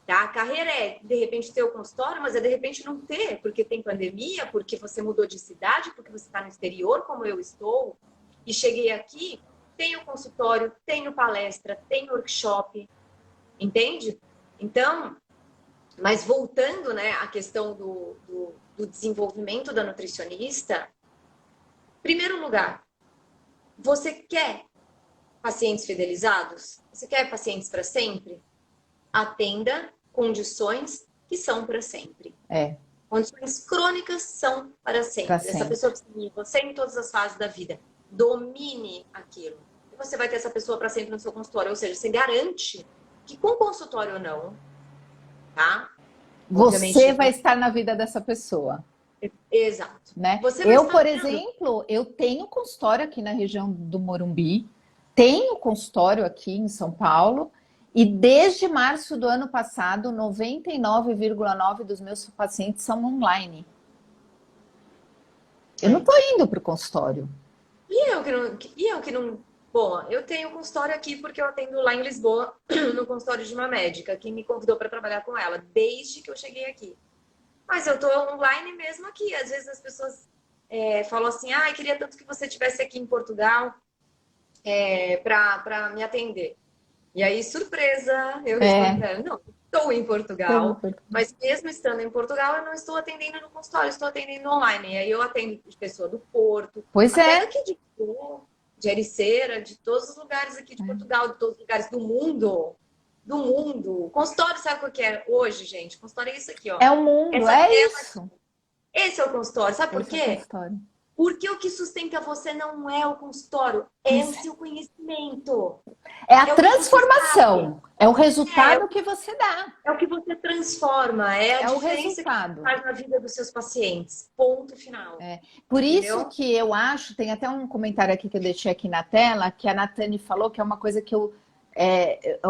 Speaker 2: Tá? A carreira é, de repente, ter o consultório, mas é, de repente, não ter, porque tem pandemia, porque você mudou de cidade, porque você está no exterior, como eu estou, e cheguei aqui, tenho consultório, tenho palestra, tenho workshop, entende? Então, mas voltando, né, à questão do desenvolvimento da nutricionista, primeiro lugar, você quer pacientes fidelizados? Você quer pacientes para sempre? Atenda condições que são para sempre. Condições crônicas são para sempre. Essa pessoa precisa de você em todas as fases da vida. Domine aquilo. E você vai ter essa pessoa para sempre no seu consultório. Ou seja, você garante que com consultório ou não, tá?
Speaker 1: Você vai estar na vida dessa pessoa.
Speaker 2: Exato.
Speaker 1: Né? Eu, por exemplo, eu tenho consultório aqui na região do Morumbi, tenho consultório aqui em São Paulo, E desde março do ano passado, 99,9% dos meus pacientes são online. Eu não estou indo para o consultório.
Speaker 2: E eu que não. Bom, eu tenho consultório aqui porque eu atendo lá em Lisboa, no consultório de uma médica que me convidou para trabalhar com ela desde que eu cheguei aqui. Mas eu tô online mesmo aqui. Às vezes as pessoas falam assim: ah, queria tanto que você estivesse aqui em Portugal para me atender. E aí, surpresa, eu respondo
Speaker 1: É,
Speaker 2: para ela: não, estou em Portugal, mas mesmo estando em Portugal, eu não estou atendendo no consultório, estou atendendo online. E aí eu atendo de pessoa do Porto,
Speaker 1: pois
Speaker 2: até
Speaker 1: é.
Speaker 2: daqui de Lisboa, de Ericeira, de todos os lugares aqui de Portugal, de todos os lugares do mundo. Do mundo. Consultório, sabe o que é hoje, gente? Consultório é isso aqui, ó.
Speaker 1: É o mundo,
Speaker 2: Essa
Speaker 1: é
Speaker 2: tela,
Speaker 1: isso.
Speaker 2: esse é o consultório. Sabe por
Speaker 1: Esse é o
Speaker 2: quê?
Speaker 1: consultório.
Speaker 2: Porque o que sustenta você não é o consultório, é o
Speaker 1: Pois é.
Speaker 2: seu conhecimento.
Speaker 1: É a
Speaker 2: É o que você sabe.
Speaker 1: transformação, é o
Speaker 2: É,
Speaker 1: resultado que você dá,
Speaker 2: é o que você transforma, é a
Speaker 1: é o
Speaker 2: diferença que você
Speaker 1: resultado.
Speaker 2: faz na vida dos seus pacientes. Ponto final.
Speaker 1: Por isso
Speaker 2: Entendeu?
Speaker 1: que eu acho, tem até um comentário aqui que eu deixei aqui na tela, que a Natane falou, que é uma coisa que eu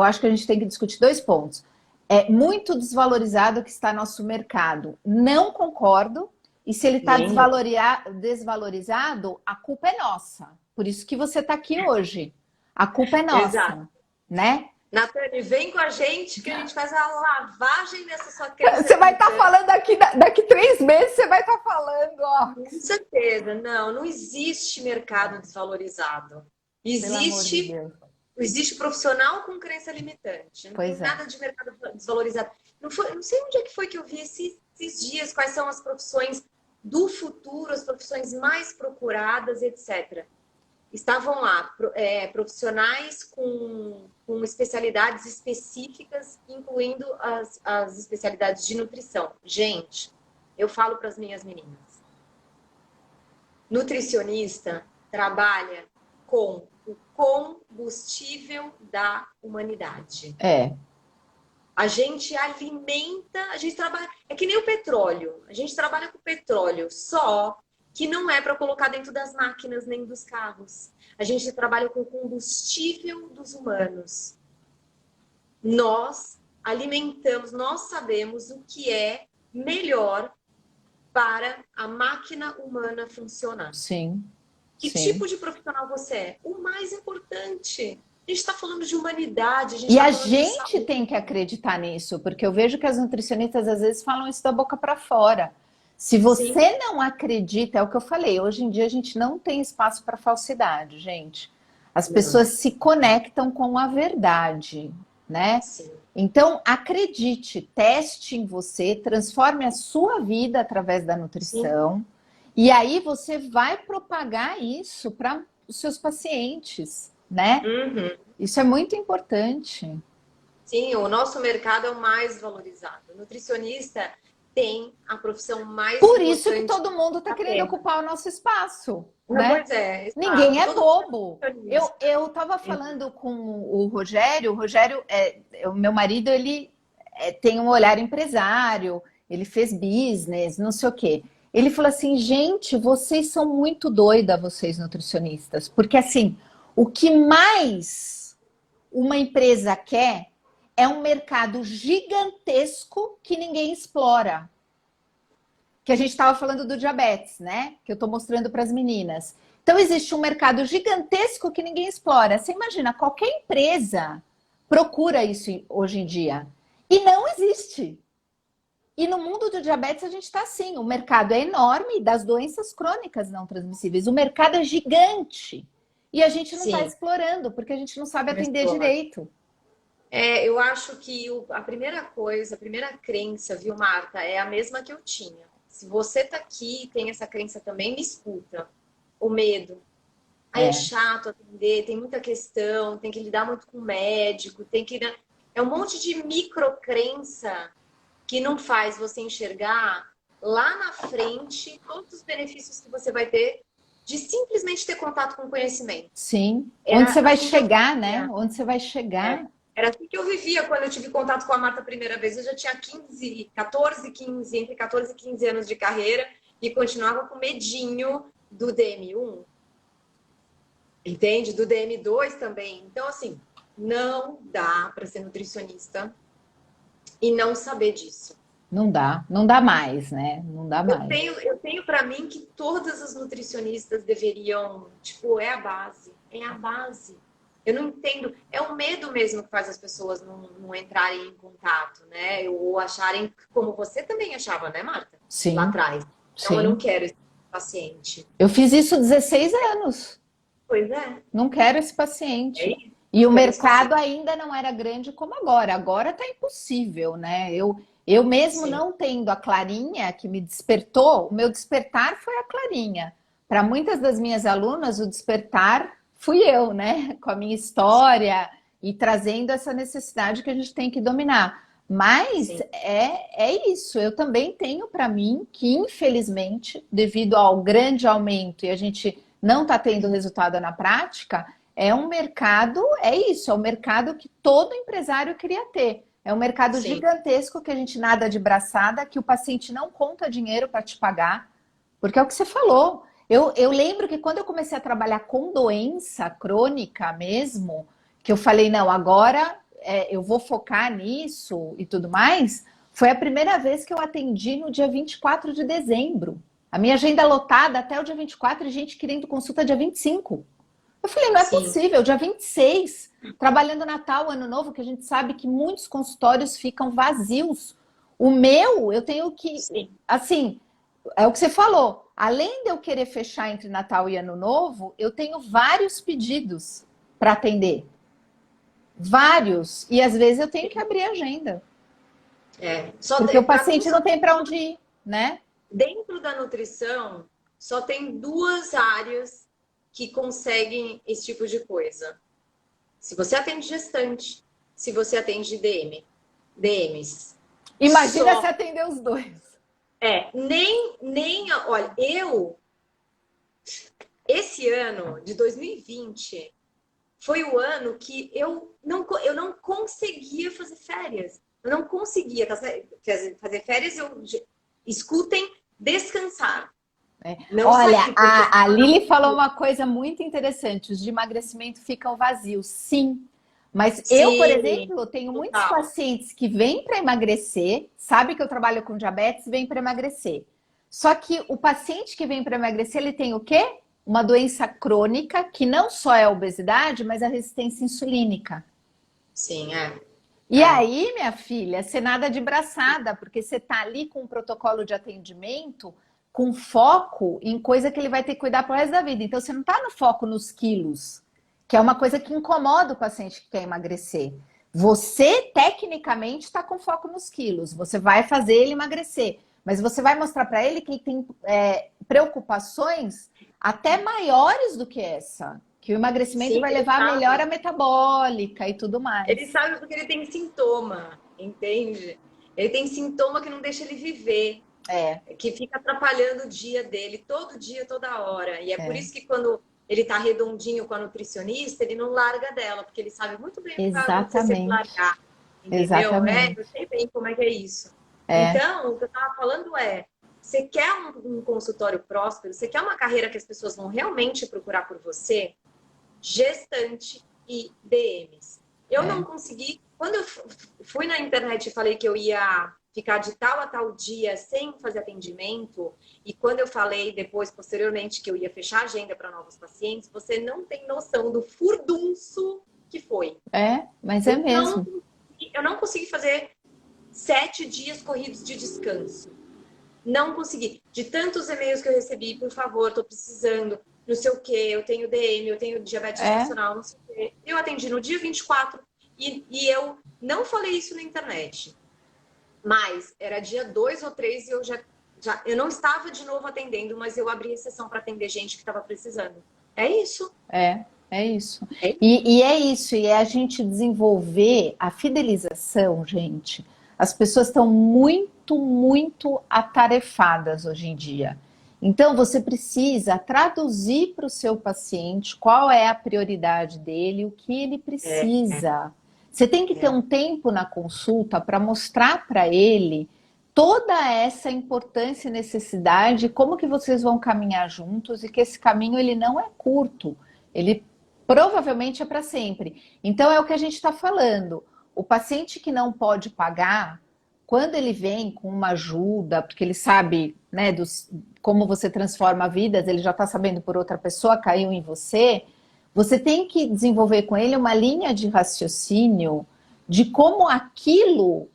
Speaker 1: acho que a gente tem que discutir dois pontos. É muito desvalorizado que está nosso mercado. Não concordo. E se ele está
Speaker 2: Nem eu.
Speaker 1: desvalorizado, a culpa é nossa. Por isso que você está aqui hoje. A culpa é
Speaker 2: Exato.
Speaker 1: nossa, né?
Speaker 2: Natane, vem com a gente que a gente faz a lavagem dessa sua crença
Speaker 1: Você vai estar
Speaker 2: limitante.
Speaker 1: falando daqui 3 meses, você vai estar falando, ó.
Speaker 2: Com certeza. Não, não existe mercado desvalorizado.
Speaker 1: Pelo amor de
Speaker 2: Existe
Speaker 1: Deus.
Speaker 2: Existe profissional com crença limitante. Não tem
Speaker 1: Pois é.
Speaker 2: nada de mercado desvalorizado. Não sei onde é que foi que eu vi esses dias, quais são as profissões do futuro, as profissões mais procuradas, etc. Estavam lá, profissionais com especialidades específicas, incluindo as especialidades de nutrição. Gente, eu falo para as minhas meninas, nutricionista trabalha com o combustível da humanidade.
Speaker 1: É.
Speaker 2: A gente alimenta, a gente trabalha. É que nem o petróleo. A gente trabalha com petróleo, só que não é para colocar dentro das máquinas nem dos carros. A gente trabalha com combustível dos humanos. Nós alimentamos, nós sabemos o que é melhor para a máquina humana funcionar.
Speaker 1: Sim.
Speaker 2: Que
Speaker 1: Sim.
Speaker 2: tipo de profissional você é? O mais importante. A gente está falando de humanidade, a gente
Speaker 1: E
Speaker 2: está
Speaker 1: a
Speaker 2: falando de
Speaker 1: gente
Speaker 2: saúde.
Speaker 1: tem que acreditar nisso, porque eu vejo que as nutricionistas às vezes falam isso da boca para fora. Se
Speaker 2: Sim.
Speaker 1: você não acredita, é o que eu falei, hoje em dia a gente não tem espaço para falsidade, gente. As
Speaker 2: Não.
Speaker 1: pessoas se conectam com a verdade, né?
Speaker 2: Sim.
Speaker 1: Então, acredite, teste em você, transforme a sua vida através da
Speaker 2: Sim.
Speaker 1: nutrição, e aí você vai propagar isso para os seus pacientes, né?
Speaker 2: Uhum.
Speaker 1: Isso é muito importante.
Speaker 2: Sim, o nosso mercado é o mais valorizado. O nutricionista tem a profissão mais
Speaker 1: Por isso que
Speaker 2: importante
Speaker 1: todo mundo está
Speaker 2: da
Speaker 1: querendo
Speaker 2: Terra.
Speaker 1: ocupar o nosso espaço,
Speaker 2: Não,
Speaker 1: né?
Speaker 2: pois é,
Speaker 1: Ninguém
Speaker 2: exato.
Speaker 1: é
Speaker 2: Todo mundo
Speaker 1: bobo.
Speaker 2: é nutricionista.
Speaker 1: Eu estava falando com o Rogério, o meu marido, ele tem um olhar empresário, ele fez business, não sei o quê. Ele falou assim, gente, vocês são muito doida, vocês nutricionistas, porque assim, o que mais uma empresa quer é um mercado gigantesco que ninguém explora. Que a gente estava falando do diabetes, né? Que eu estou mostrando para as meninas. Então, existe um mercado gigantesco que ninguém explora. Você imagina, qualquer empresa procura isso hoje em dia. E não existe. E no mundo do diabetes a gente está assim. O mercado é enorme das doenças crônicas não transmissíveis. O mercado é gigante. E a gente não está
Speaker 2: Sim,
Speaker 1: explorando, porque a gente não sabe
Speaker 2: não
Speaker 1: atender
Speaker 2: explora.
Speaker 1: direito.
Speaker 2: Eu acho que a primeira coisa, a primeira crença, viu, Marta, é a mesma que eu tinha. Se você tá aqui e tem essa crença também, me escuta. O medo. Aí é
Speaker 1: É,
Speaker 2: chato atender, tem muita questão, tem que lidar muito com o médico, tem que. É um monte de microcrença que não faz você enxergar lá na frente todos os benefícios que você vai ter de simplesmente ter contato com o conhecimento.
Speaker 1: sim. Onde
Speaker 2: Era
Speaker 1: você vai
Speaker 2: assim que eu
Speaker 1: chegar, né?
Speaker 2: vivia.
Speaker 1: Onde você vai chegar.
Speaker 2: Era assim que eu vivia quando eu tive contato com a Marta a primeira vez. Eu já tinha 15, 14, 15, entre 14 e 15 anos de carreira e continuava com medinho do DM1. Entende? Do DM2 também. Então, assim, não dá para ser nutricionista e não saber disso.
Speaker 1: Não dá mais, né? Não dá mais.
Speaker 2: Eu tenho para mim que todas as nutricionistas deveriam, tipo, é a base, é a base. Eu não entendo, é o medo mesmo que faz as pessoas não entrarem em contato, né? Ou acharem, como você também achava, né, Marta?
Speaker 1: Sim.
Speaker 2: Lá atrás. Então, eu
Speaker 1: Sim.
Speaker 2: não quero esse paciente.
Speaker 1: Eu fiz isso 16 anos.
Speaker 2: Pois é.
Speaker 1: Não quero esse paciente.
Speaker 2: É isso.
Speaker 1: E o mercado ainda não era grande como agora. Agora está impossível, né? Eu mesmo
Speaker 2: Sim.
Speaker 1: não tendo a Clarinha que me despertou, o meu despertar foi a Clarinha. Para muitas das minhas alunas, o despertar fui eu, né? Com a minha história e trazendo essa necessidade que a gente tem que dominar. Mas é isso. Eu também tenho para mim que, infelizmente, devido ao grande aumento e a gente não está tendo resultado na prática, é um mercado, é isso, é um mercado que todo empresário queria ter. É um mercado gigantesco que a gente nada de braçada, que o paciente não conta dinheiro para te pagar, porque é o que você falou. Eu lembro que quando eu comecei a trabalhar com doença crônica mesmo, que eu falei, não, agora eu vou focar nisso e tudo mais, foi a primeira vez que eu atendi no dia 24 de dezembro. A minha agenda lotada até o dia 24 e gente querendo consulta dia 25. Eu falei, não é possível, dia 26, trabalhando Natal, Ano Novo, que a gente sabe que muitos consultórios ficam vazios. O meu, eu tenho que, assim, é o que você falou, além de eu querer fechar entre Natal e Ano Novo, eu tenho vários pedidos para atender. Vários. E às vezes eu tenho que abrir a agenda. Porque o paciente não tem para onde ir, né?
Speaker 2: Dentro da nutrição, só tem duas áreas que conseguem esse tipo de coisa. Se você atende gestante, se você atende DMs.
Speaker 1: Imagina se atender os dois.
Speaker 2: Olha, esse ano de 2020 foi o ano que eu não conseguia fazer férias. Eu não conseguia fazer férias, escutem, descansar.
Speaker 1: Olha, a Lili falou uma coisa muito interessante: os de emagrecimento ficam vazios. Sim, mas eu, por exemplo, tenho muitos pacientes que vêm para emagrecer, sabe que eu trabalho com diabetes, vêm para emagrecer. Só que o paciente que vem para emagrecer, ele tem o quê? Uma doença crônica, que não só é a obesidade, mas a resistência insulínica.
Speaker 2: Sim,
Speaker 1: E aí, minha filha, você nada de braçada, porque você tá ali com um protocolo de atendimento com foco em coisa que ele vai ter que cuidar pro resto da vida. Então, você não tá no foco nos quilos, que é uma coisa que incomoda o paciente que quer emagrecer. Você, tecnicamente, está com foco nos quilos. Você vai fazer ele emagrecer. Mas você vai mostrar para ele que ele tem preocupações até maiores do que essa. Que o emagrecimento vai levar a melhora metabólica e tudo mais.
Speaker 2: Ele sabe porque ele tem sintoma, entende? Ele tem sintoma que não deixa ele viver. Que fica atrapalhando o dia dele, todo dia, toda hora. E é por isso que quando ele tá redondinho com a nutricionista, ele não larga dela, porque ele sabe muito bem o que vai acontecer se ele largar. Entendeu?
Speaker 1: Exatamente.
Speaker 2: Eu sei bem como é que é isso. Então, o que eu tava falando você quer um consultório próspero? Você quer uma carreira que as pessoas vão realmente procurar por você? Gestante e DMs. Eu não consegui. Quando eu fui na internet e falei que eu ia ficar de tal a tal dia sem fazer atendimento, e quando eu falei depois, posteriormente, que eu ia fechar a agenda para novos pacientes, você não tem noção do furdunço que foi.
Speaker 1: Mas é mesmo.
Speaker 2: Eu não consegui fazer 7 dias corridos de descanso. Não consegui. De tantos e-mails que eu recebi, por favor, tô precisando, não sei o quê, eu tenho DM, eu tenho diabetes gestacional, não sei o quê. Eu atendi no dia 24 e eu não falei isso na internet. Mas era dia 2 ou 3 e eu não estava de novo atendendo, mas eu abri exceção para atender gente que estava precisando. É isso.
Speaker 1: É isso. E é isso, e é a gente desenvolver a fidelização, gente. As pessoas estão muito, muito atarefadas hoje em dia. Então, você precisa traduzir para o seu paciente qual é a prioridade dele, o que ele precisa. Você tem que ter um tempo na consulta para mostrar para ele toda essa importância e necessidade, como que vocês vão caminhar juntos e que esse caminho ele não é curto. Ele provavelmente é para sempre. Então, é o que a gente está falando. O paciente que não pode pagar, quando ele vem com uma ajuda, porque ele sabe, né, como você transforma vidas, ele já está sabendo por outra pessoa, caiu em você, você tem que desenvolver com ele uma linha de raciocínio de como aquilo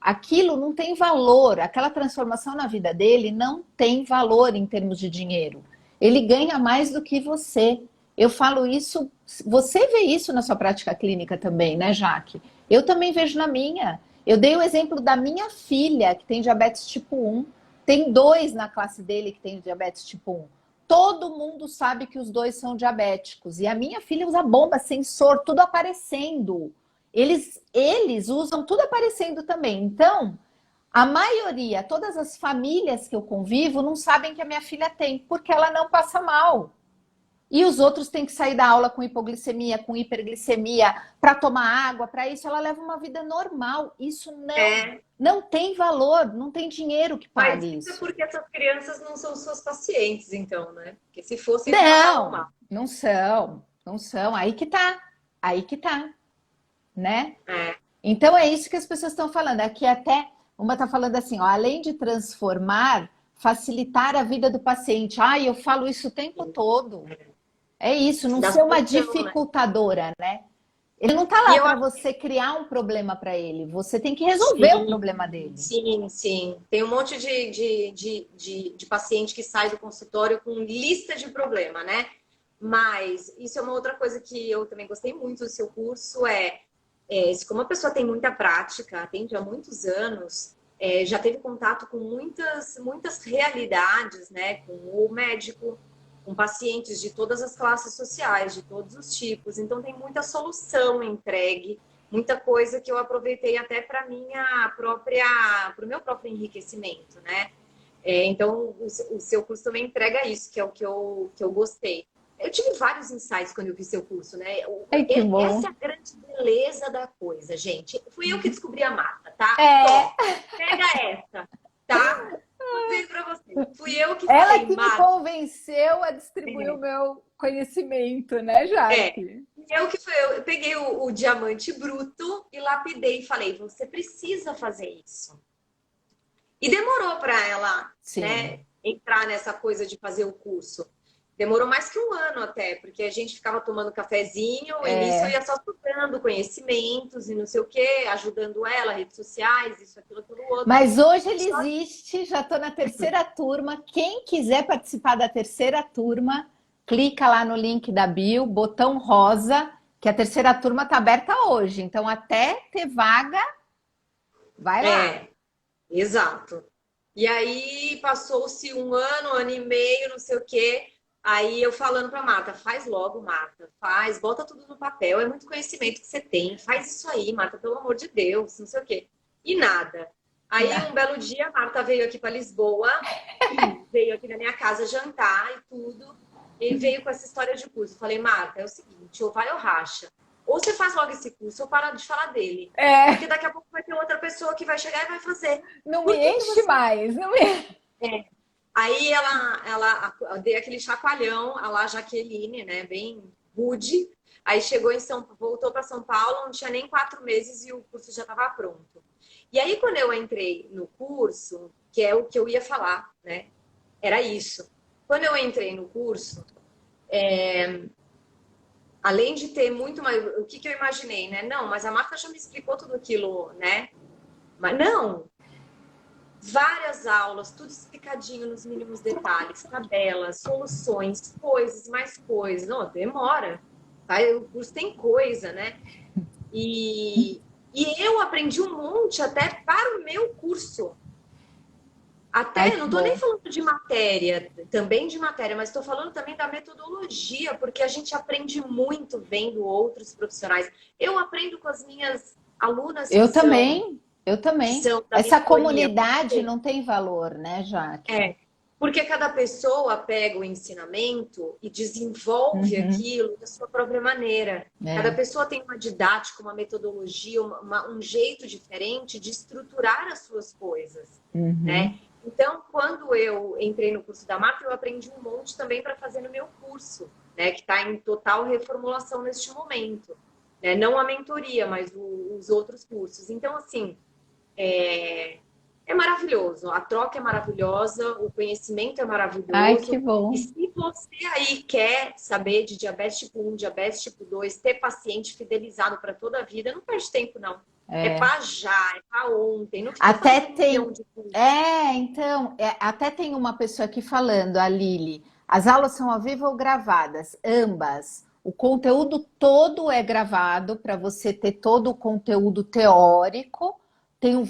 Speaker 1: não tem valor, aquela transformação na vida dele não tem valor em termos de dinheiro. Ele ganha mais do que você. Eu falo isso, você vê isso na sua prática clínica também, né, Jaque? Eu também vejo na minha. Eu dei o exemplo da minha filha, que tem diabetes tipo 1. Tem 2 na classe dele que tem diabetes tipo 1. Todo mundo sabe que os 2 são diabéticos. E a minha filha usa bomba, sensor, tudo aparecendo. Eles usam tudo aparecendo também. Então, a maioria, todas as famílias que eu convivo, não sabem que a minha filha tem, porque ela não passa mal. E os outros têm que sair da aula com hipoglicemia, com hiperglicemia, para tomar água, para isso. Ela leva uma vida normal. Isso não tem valor, não tem dinheiro que
Speaker 2: Mas
Speaker 1: pague
Speaker 2: isso é
Speaker 1: isso.
Speaker 2: porque essas crianças não são suas pacientes, então, né? Porque se fossem, passavam mal.
Speaker 1: Não são, não são. Aí que tá, né?
Speaker 2: É.
Speaker 1: Então é isso que as pessoas estão falando. Aqui até uma está falando assim, ó, além de transformar, facilitar a vida do paciente. Eu falo isso o tempo todo. É isso, não
Speaker 2: Da
Speaker 1: ser uma
Speaker 2: solução, né?
Speaker 1: dificultadora, né? Ele não está
Speaker 2: E
Speaker 1: lá
Speaker 2: eu
Speaker 1: para
Speaker 2: acho
Speaker 1: você criar um problema para ele. Você tem que resolver o
Speaker 2: sim,
Speaker 1: problema dele.
Speaker 2: sim, sim. Tem um monte de paciente que sai do consultório com lista de problema, né? Mas isso é uma outra coisa que eu também gostei muito do seu curso, como a pessoa tem muita prática, atende há muitos anos, já teve contato com muitas realidades, né? Com o médico, com pacientes de todas as classes sociais, de todos os tipos. Então, tem muita solução entregue, muita coisa que eu aproveitei até para o meu próprio enriquecimento, né? Então, o seu curso também entrega isso, que é o que eu gostei. Eu tive vários insights quando eu vi seu curso, né?
Speaker 1: Ai, que bom.
Speaker 2: Essa é a grande beleza da coisa, gente. Fui eu que descobri a Marta, tá?
Speaker 1: É,
Speaker 2: Pega essa, tá? Vou dizer pra você. Fui eu que
Speaker 1: ela
Speaker 2: falei,
Speaker 1: que me
Speaker 2: Marta.
Speaker 1: convenceu a distribuir o meu conhecimento, né, Jaque?
Speaker 2: Eu peguei o diamante bruto e lapidei e falei, você precisa fazer isso. E demorou para ela,
Speaker 1: Sim.
Speaker 2: né, entrar nessa coisa de fazer o curso. Demorou mais que um ano até, porque a gente ficava tomando cafezinho e nisso eu ia só estudando conhecimentos e não sei o quê, ajudando ela, redes sociais, isso, aquilo outro.
Speaker 1: Mas hoje ele existe, já estou na terceira turma. Quem quiser participar da terceira turma, clica lá no link da bio, botão rosa, que a terceira turma está aberta hoje. Então, até ter vaga, vai lá.
Speaker 2: Exato. E aí passou-se um ano e meio, não sei o quê. Aí eu falando para Marta, faz logo, Marta, faz, bota tudo no papel, é muito conhecimento que você tem, faz isso aí, Marta, pelo amor de Deus, não sei o quê. E nada. Aí um belo dia a Marta veio aqui para Lisboa, veio aqui na minha casa jantar e tudo, e veio com essa história de curso. Eu falei, Marta, é o seguinte, ou vai ou racha. Ou você faz logo esse curso, ou para de falar dele. Porque daqui a pouco vai ter outra pessoa que vai chegar e vai fazer.
Speaker 1: Não me enche mais, não me...
Speaker 2: Aí eu dei aquele chacoalhão, a lá Jaqueline, né, bem rude. Aí voltou para São Paulo, não tinha nem 4 meses e o curso já estava pronto. E aí quando eu entrei no curso, que é o que eu ia falar, né, era isso. Quando eu entrei no curso, além de ter muito mais, o que eu imaginei, né? Não, mas a Marta já me explicou tudo aquilo, né? Mas não, várias aulas, tudo explicadinho nos mínimos detalhes, tabelas, soluções, coisas, mais coisas. Não, demora. Tá? O curso tem coisa, né? E eu aprendi um monte até para o meu curso. Até, não estou nem falando de matéria, também de matéria, mas estou falando também da metodologia, porque a gente aprende muito vendo outros profissionais. Eu aprendo com as minhas alunas
Speaker 1: Eu também. Essa comunidade não tem valor, né, Jaque?
Speaker 2: Porque cada pessoa pega o ensinamento e desenvolve aquilo da sua própria maneira. Cada pessoa tem uma didática, uma metodologia, um jeito diferente de estruturar as suas coisas, né? Então, quando eu entrei no curso da Marta, eu aprendi um monte também para fazer no meu curso. né, que está em total reformulação neste momento. Né? Não a mentoria, mas os outros cursos. Então, assim, é maravilhoso. A troca é maravilhosa, o conhecimento é
Speaker 1: Ai, que
Speaker 2: maravilhoso. E
Speaker 1: bom.
Speaker 2: se você aí quer saber de diabetes tipo 1, diabetes tipo 2, ter paciente fidelizado para toda a vida, não perde tempo, não. É
Speaker 1: É.
Speaker 2: para já, é para ontem. Não fica
Speaker 1: Até
Speaker 2: fazendo um milhão
Speaker 1: tem.
Speaker 2: de coisas.
Speaker 1: Então, até tem uma pessoa aqui falando, a Lili. As aulas são ao vivo ou gravadas? Ambas. O conteúdo todo é gravado para você ter todo o conteúdo teórico. Tenho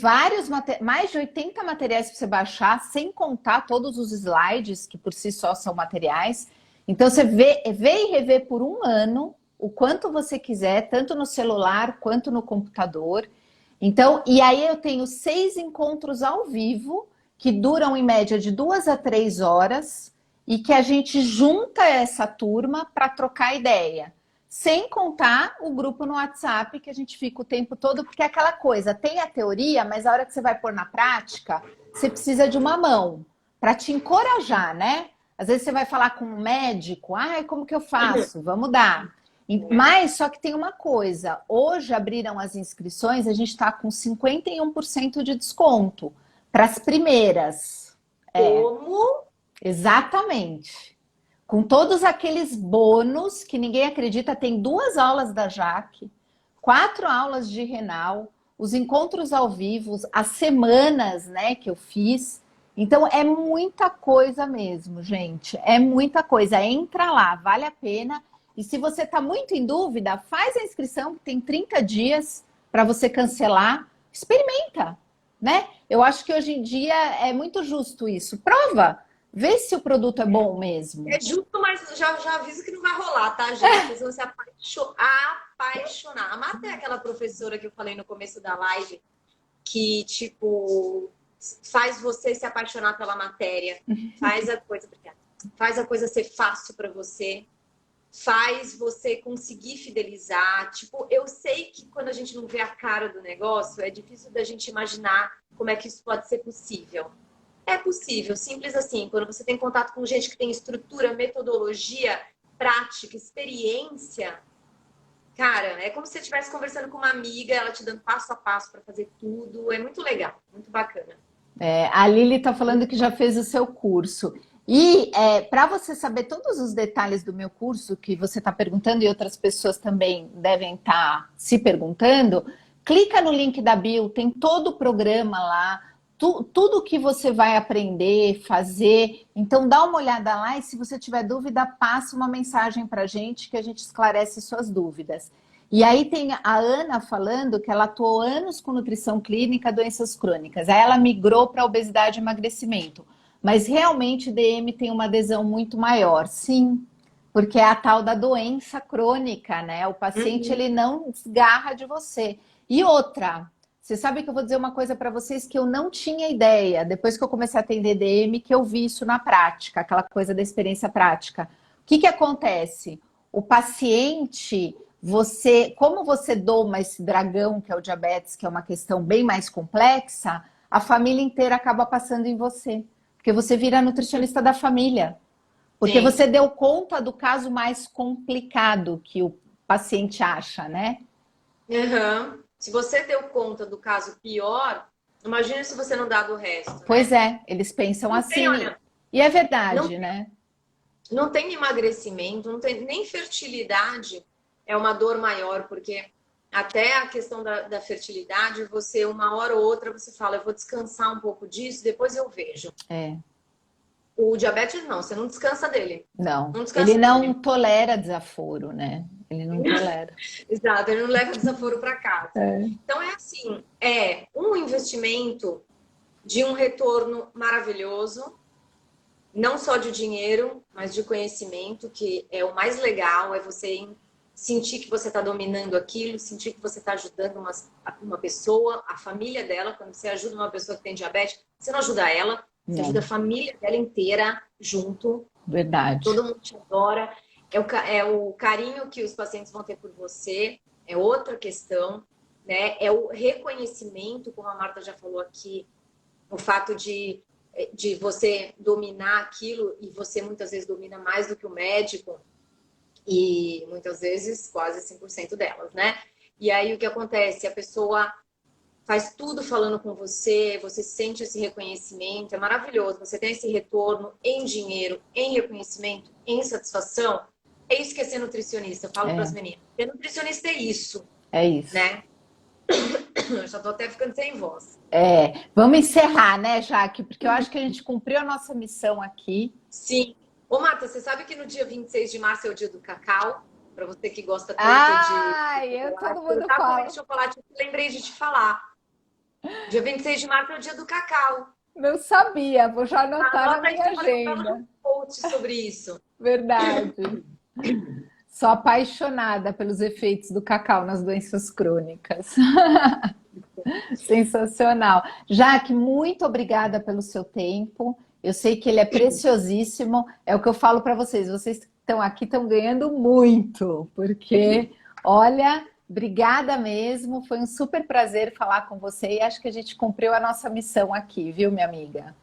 Speaker 1: mais de 80 materiais para você baixar, sem contar todos os slides, que por si só são materiais. Então, você vê e revê por um ano o quanto você quiser, tanto no celular quanto no computador. Então, e aí eu tenho 6 encontros ao vivo, que duram em média de 2 a 3 horas, e que a gente junta essa turma para trocar ideia. Sem contar o grupo no WhatsApp, que a gente fica o tempo todo, porque é aquela coisa, tem a teoria, mas a hora que você vai pôr na prática, você precisa de uma mão para te encorajar, né? Às vezes você vai falar com um médico, ai, como que eu faço? Vamos dar. Mas só que tem uma coisa, hoje abriram as inscrições, a gente está com 51% de desconto para as primeiras.
Speaker 2: Como?
Speaker 1: Exatamente. Com todos aqueles bônus que ninguém acredita, tem 2 aulas da Jaque, 4 aulas de renal, os encontros ao vivo, as semanas, né, que eu fiz. Então é muita coisa mesmo, gente. É muita coisa. Entra lá, vale a pena. E se você está muito em dúvida, faz a inscrição, que tem 30 dias para você cancelar. Experimenta, né? Eu acho que hoje em dia é muito justo isso. Prova, vê se o produto é bom mesmo.
Speaker 2: É justo, mas já aviso que não vai rolar, tá, gente? Vocês vão se apaixonar. A Marta é aquela professora que eu falei no começo da live, que, tipo, faz você se apaixonar pela matéria, faz a coisa ser fácil para você, faz você conseguir fidelizar. Tipo, eu sei que quando a gente não vê a cara do negócio, é difícil da gente imaginar como é que isso pode ser possível. É possível, simples assim. Quando você tem contato com gente que tem estrutura, metodologia, prática, experiência, cara, é como se você estivesse conversando com uma amiga, ela te dando passo a passo para fazer tudo. É muito legal, muito bacana.
Speaker 1: A Lili está falando que já fez o seu curso. E para você saber todos os detalhes do meu curso, que você está perguntando e outras pessoas também devem estar se perguntando, clica no link da bio, tem todo o programa lá, tudo que você vai aprender, fazer. Então dá uma olhada lá e se você tiver dúvida, passa uma mensagem para a gente que a gente esclarece suas dúvidas. E aí tem a Ana falando que ela atuou anos com nutrição clínica, doenças crônicas. Aí ela migrou para obesidade e emagrecimento. Mas realmente DM tem uma adesão muito maior, sim, porque é a tal da doença crônica, né? O paciente ele não desgarra de você. E outra, você sabe que eu vou dizer uma coisa para vocês que eu não tinha ideia, depois que eu comecei a atender DM, que eu vi isso na prática, aquela coisa da experiência prática. O que acontece? O paciente, como você doma esse dragão, que é o diabetes, que é uma questão bem mais complexa, a família inteira acaba passando em você. Porque você vira nutricionista da família. Porque
Speaker 2: Sim.
Speaker 1: você deu conta do caso mais complicado que o paciente acha, né?
Speaker 2: Uhum. Se você deu conta do caso pior, imagina se você não dá do resto,
Speaker 1: Pois
Speaker 2: né?
Speaker 1: é, eles pensam
Speaker 2: Não tem,
Speaker 1: assim.
Speaker 2: olha,
Speaker 1: E é
Speaker 2: não,
Speaker 1: verdade, né?
Speaker 2: não tem emagrecimento, não tem nem fertilidade é uma dor maior, porque até a questão da fertilidade, você, uma hora ou outra, você fala, eu vou descansar um pouco disso, depois eu vejo.
Speaker 1: É,
Speaker 2: O diabetes não, você não descansa dele.
Speaker 1: não.
Speaker 2: Não
Speaker 1: Ele
Speaker 2: descansa
Speaker 1: não
Speaker 2: dele.
Speaker 1: tolera desaforo, né? Ele não tolera.
Speaker 2: Exato, ele não leva desaforo para casa.
Speaker 1: É.
Speaker 2: Então é assim, é um investimento de um retorno maravilhoso, não só de dinheiro, mas de conhecimento, que é o mais legal, é você sentir que você está dominando aquilo, sentir que você está ajudando uma pessoa, a família dela. Quando você ajuda uma pessoa que tem diabetes, você não ajuda ela, você ajuda a
Speaker 1: Não,
Speaker 2: família dela inteira junto,
Speaker 1: verdade.
Speaker 2: todo mundo te adora. É o carinho que os pacientes vão ter por você, é outra questão, né? É o reconhecimento, como a Marta já falou aqui, o fato de você dominar aquilo, e você muitas vezes domina mais do que o médico, E muitas vezes quase 100% delas, né? E aí o que acontece? A pessoa faz tudo falando com você, você sente esse reconhecimento, é maravilhoso. Você tem esse retorno em dinheiro, em reconhecimento, em satisfação. É isso que é ser nutricionista. Eu falo para as meninas. Ser nutricionista é isso.
Speaker 1: É isso.
Speaker 2: Né? Eu já tô até ficando sem voz.
Speaker 1: Vamos encerrar, né, Jaque? Porque eu acho que a gente cumpriu a nossa missão aqui.
Speaker 2: Sim. Ô, Marta, você sabe que no dia 26 de março é o dia do cacau? Para você que gosta tanto de
Speaker 1: todo
Speaker 2: chocolate.
Speaker 1: mundo fala.
Speaker 2: De chocolate, eu lembrei de te falar. Dia 26 de março é o dia do cacau.
Speaker 1: Não sabia, vou já anotar na minha agenda.
Speaker 2: Um post sobre isso.
Speaker 1: Verdade. Sou apaixonada pelos efeitos do cacau nas doenças crônicas. Sensacional. Jaque, muito obrigada pelo seu tempo. Eu sei que ele é preciosíssimo. É o que eu falo para vocês. Vocês que estão aqui estão ganhando muito, porque, olha, obrigada mesmo. Foi um super prazer falar com você e acho que a gente cumpriu a nossa missão aqui, viu, minha amiga?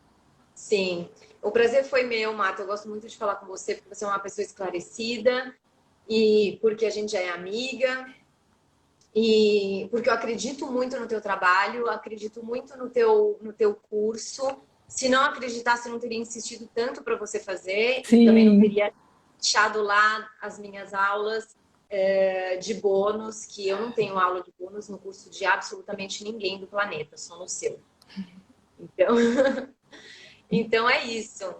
Speaker 2: Sim. O prazer foi meu, Marta. Eu gosto muito de falar com você, porque você é uma pessoa esclarecida e porque a gente já é amiga. E porque eu acredito muito no teu trabalho, acredito muito no teu curso. Se não acreditasse, eu não teria insistido tanto para você fazer.
Speaker 1: Sim.
Speaker 2: E também não teria deixado lá as minhas aulas de bônus, que eu não tenho aula de bônus no curso de absolutamente ninguém do planeta, só no seu. Então, então é isso.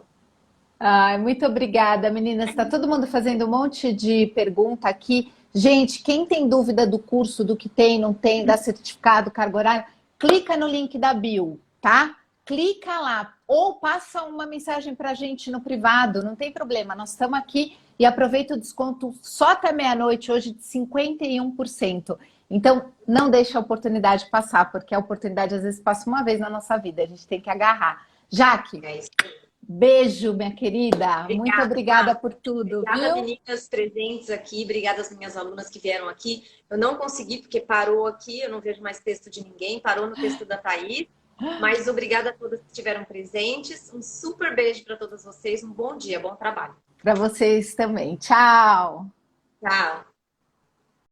Speaker 1: Ai, muito obrigada, meninas. Está todo mundo fazendo um monte de pergunta aqui. Gente, quem tem dúvida do curso, do que tem, não tem, da certificado, carga horária, clica no link da bio, tá? Clica lá ou passa uma mensagem para a gente no privado, não tem problema. Nós estamos aqui e aproveita o desconto só até meia-noite, hoje de 51%. Então, não deixa a oportunidade passar, porque a oportunidade às vezes passa uma vez na nossa vida, a gente tem que agarrar. Jaque, beijo, minha querida. Obrigada, muito obrigada por tudo.
Speaker 2: Obrigada,
Speaker 1: viu?
Speaker 2: meninas presentes aqui. Obrigada às minhas alunas que vieram aqui. Eu não consegui, porque parou aqui. Eu não vejo mais texto de ninguém. Parou no texto da Thaís. Mas obrigada a todas que estiveram presentes. Um super beijo para todas vocês. Um bom dia, bom trabalho.
Speaker 1: Para vocês também. Tchau.
Speaker 2: Tchau.